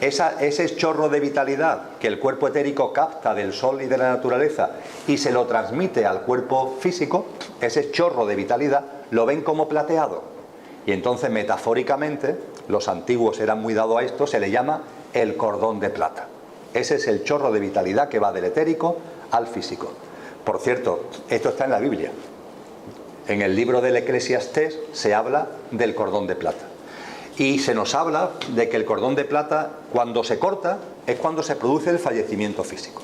ese chorro de vitalidad que el cuerpo etérico capta del sol y de la naturaleza y se lo transmite al cuerpo físico, ese chorro de vitalidad lo ven como plateado. Y entonces, metafóricamente, los antiguos eran muy dados a esto, se le llama el cordón de plata. Ese es el chorro de vitalidad que va del etérico al físico. Por cierto, esto está en la Biblia. En el libro del Eclesiastés se habla del cordón de plata. Y se nos habla de que el cordón de plata, cuando se corta, es cuando se produce el fallecimiento físico.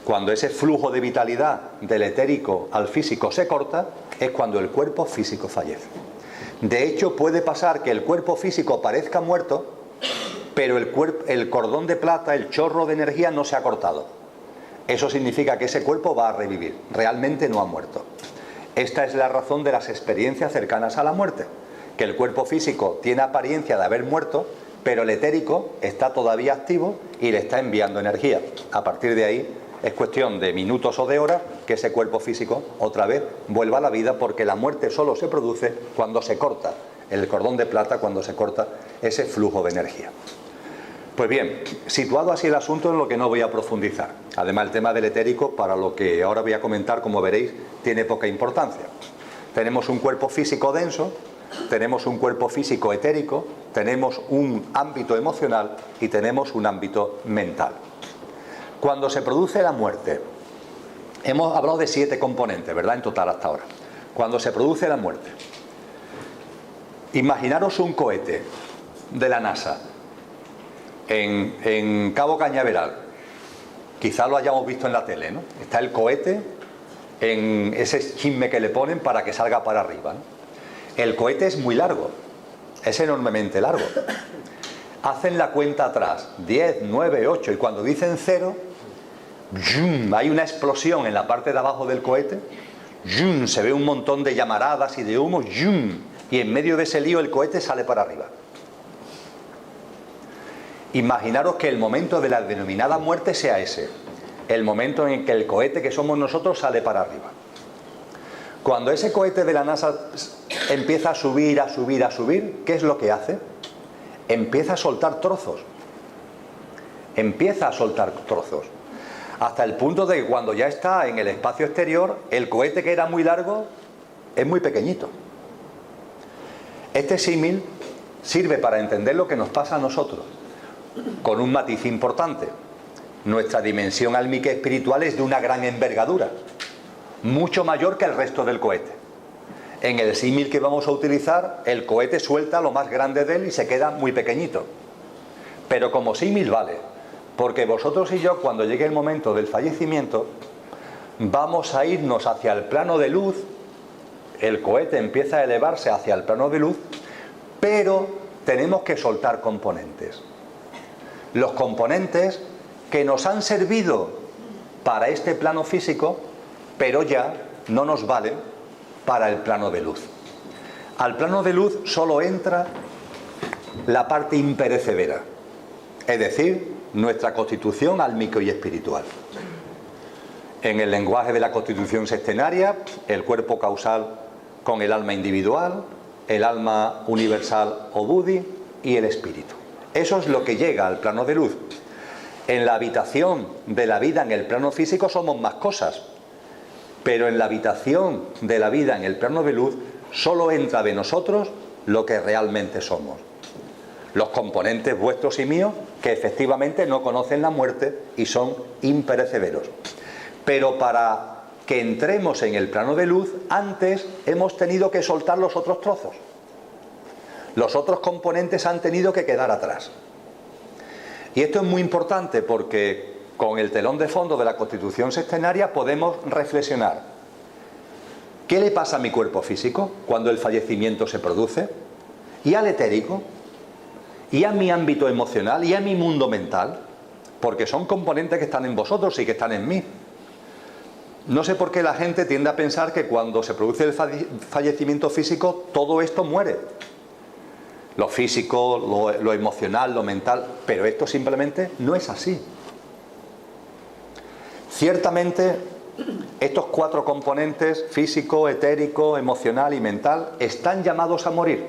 Cuando ese flujo de vitalidad del etérico al físico se corta, es cuando el cuerpo físico fallece. De hecho, puede pasar que el cuerpo físico parezca muerto, pero el cordón de plata, el chorro de energía, no se ha cortado. Eso significa que ese cuerpo va a revivir. Realmente no ha muerto. Esta es la razón de las experiencias cercanas a la muerte. Que el cuerpo físico tiene apariencia de haber muerto, pero el etérico está todavía activo y le está enviando energía. A partir de ahí es cuestión de minutos o de horas que ese cuerpo físico otra vez vuelva a la vida, porque la muerte solo se produce cuando se corta el cordón de plata, cuando se corta ese flujo de energía. Pues bien, situado así el asunto, en lo que no voy a profundizar. Además, el tema del etérico, para lo que ahora voy a comentar, como veréis, tiene poca importancia. Tenemos un cuerpo físico denso, tenemos un cuerpo físico etérico, tenemos un ámbito emocional y tenemos un ámbito mental. Cuando se produce la muerte, hemos hablado de 7 componentes, ¿verdad?, en total hasta ahora. Cuando se produce la muerte, imaginaros un cohete de la NASA en Cabo Cañaveral. Quizá lo hayamos visto en la tele, ¿no? Está el cohete en ese chisme que le ponen para que salga para arriba, ¿no? El cohete es muy largo, es enormemente largo. Hacen la cuenta atrás, 10, 9, 8, y cuando dicen 0, ¡yum!, hay una explosión en la parte de abajo del cohete, ¡yum!, se ve un montón de llamaradas y de humo, ¡yum!, y en medio de ese lío el cohete sale para arriba. Imaginaros que el momento de la denominada muerte sea ese, el momento en que el cohete que somos nosotros sale para arriba. Cuando ese cohete de la NASA empieza a subir, a subir, a subir, ¿qué es lo que hace? Empieza a soltar trozos. Empieza a soltar trozos. Hasta el punto de que cuando ya está en el espacio exterior, el cohete, que era muy largo, es muy pequeñito. Este símil sirve para entender lo que nos pasa a nosotros, con un matiz importante. Nuestra dimensión álmica espiritual es de una gran envergadura, mucho mayor que el resto del cohete. En el símil que vamos a utilizar, el cohete suelta lo más grande de él y se queda muy pequeñito. Pero como símil vale, porque vosotros y yo, cuando llegue el momento del fallecimiento, vamos a irnos hacia el plano de luz. El cohete empieza a elevarse hacia el plano de luz, pero tenemos que soltar componentes. Los componentes que nos han servido para este plano físico, pero ya no nos valen para el plano de luz. Al plano de luz solo entra la parte imperecedera, es decir, nuestra constitución álmico y espiritual. En el lenguaje de la constitución sextenaria, el cuerpo causal con el alma individual, el alma universal o buddhi y el espíritu. Eso es lo que llega al plano de luz. En la habitación de la vida en el plano físico somos más cosas, pero en la habitación de la vida en el plano de luz solo entra de nosotros lo que realmente somos. Los componentes vuestros y míos que efectivamente no conocen la muerte y son imperecederos. Pero para que entremos en el plano de luz, antes hemos tenido que soltar los otros trozos. Los otros componentes han tenido que quedar atrás. Y esto es muy importante porque con el telón de fondo de la constitución sextenaria podemos reflexionar. ¿Qué le pasa a mi cuerpo físico cuando el fallecimiento se produce? ¿Y al etérico? ¿Y a mi ámbito emocional? ¿Y a mi mundo mental? Porque son componentes que están en vosotros y que están en mí. No sé por qué la gente tiende a pensar que cuando se produce el fallecimiento físico todo esto muere. Lo físico, lo emocional, lo mental, pero esto simplemente no es así. Ciertamente, estos 4 componentes, físico, etérico, emocional y mental, están llamados a morir.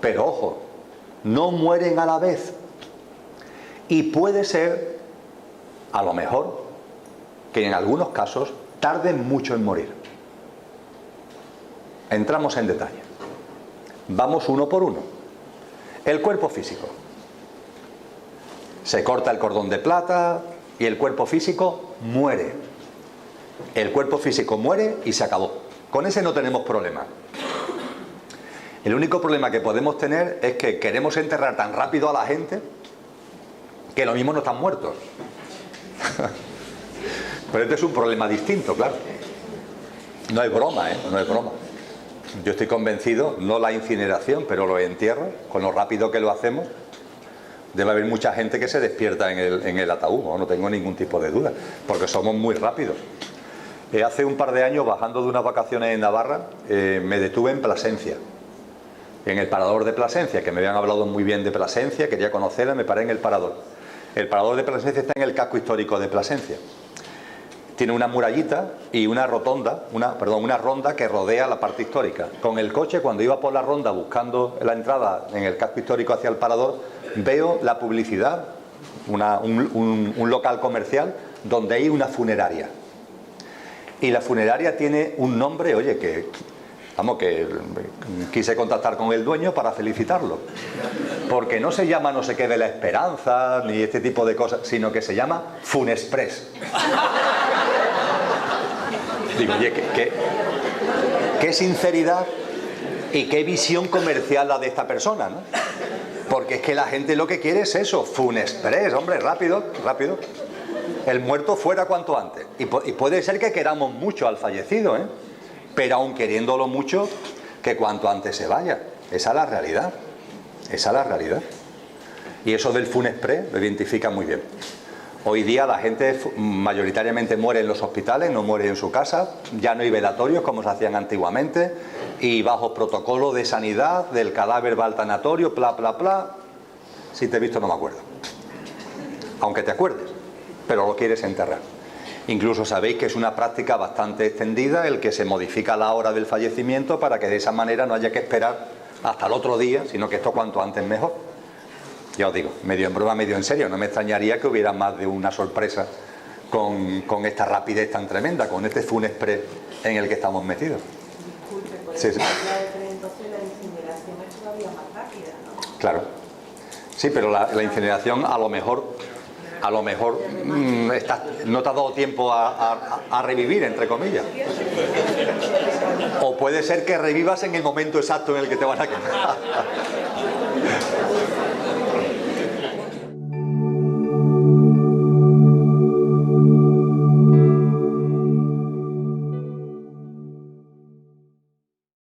Pero ojo, no mueren a la vez. Y puede ser, a lo mejor, que en algunos casos tarden mucho en morir. Entramos en detalle. Vamos uno por uno. El cuerpo físico. Se corta el cordón de plata y el cuerpo físico muere. El cuerpo físico muere y se acabó. Con ese no tenemos problema. El único problema que podemos tener es que queremos enterrar tan rápido a la gente que lo mismo no están muertos. Pero este es un problema distinto, claro. No es broma, no es broma. Yo estoy convencido, no la incineración, pero los entierros, con lo rápido que lo hacemos, debe haber mucha gente que se despierta en el ataúd, no tengo ningún tipo de duda, porque somos muy rápidos. Hace un par de años, bajando de unas vacaciones en Navarra, me detuve en Plasencia, en el parador de Plasencia, que me habían hablado muy bien de Plasencia, quería conocerla, me paré en el parador. El parador de Plasencia está en el casco histórico de Plasencia. Tiene una murallita y una rotonda, una ronda que rodea la parte histórica. Con el coche, cuando iba por la ronda buscando la entrada en el casco histórico hacia el parador, veo la publicidad, un local comercial donde hay una funeraria. Y la funeraria tiene un nombre, oye, que quise contactar con el dueño para felicitarlo. Porque no se llama no sé qué de la esperanza, ni este tipo de cosas, sino que se llama Funexpress. Digo, oye, qué sinceridad y qué visión comercial la de esta persona, ¿no? Porque es que la gente lo que quiere es eso, Funexpress, hombre, rápido, rápido. El muerto fuera cuanto antes. Y puede ser que queramos mucho al fallecido, pero aun queriéndolo mucho, que cuanto antes se vaya. Esa es la realidad. Esa es la realidad. Y eso del Funexpress lo identifica muy bien. Hoy día la gente mayoritariamente muere en los hospitales, no muere en su casa, ya no hay velatorios como se hacían antiguamente, y bajo protocolo de sanidad, del cadáver va al tanatorio, si te he visto no me acuerdo. Aunque te acuerdes, pero lo quieres enterrar. Incluso sabéis que es una práctica bastante extendida el que se modifica la hora del fallecimiento para que de esa manera no haya que esperar hasta el otro día, sino que esto cuanto antes mejor. Ya os digo, medio en broma, medio en serio, no me extrañaría que hubiera más de una sorpresa con esta rapidez tan tremenda, con este Funexpress en el que estamos metidos. Disculpe, por sí, ejemplo, entonces la incineración es todavía más rápida, ¿no? Claro. Sí, pero la incineración a lo mejor no te ha dado tiempo a revivir, entre comillas. O puede ser que revivas en el momento exacto en el que te van a quemar.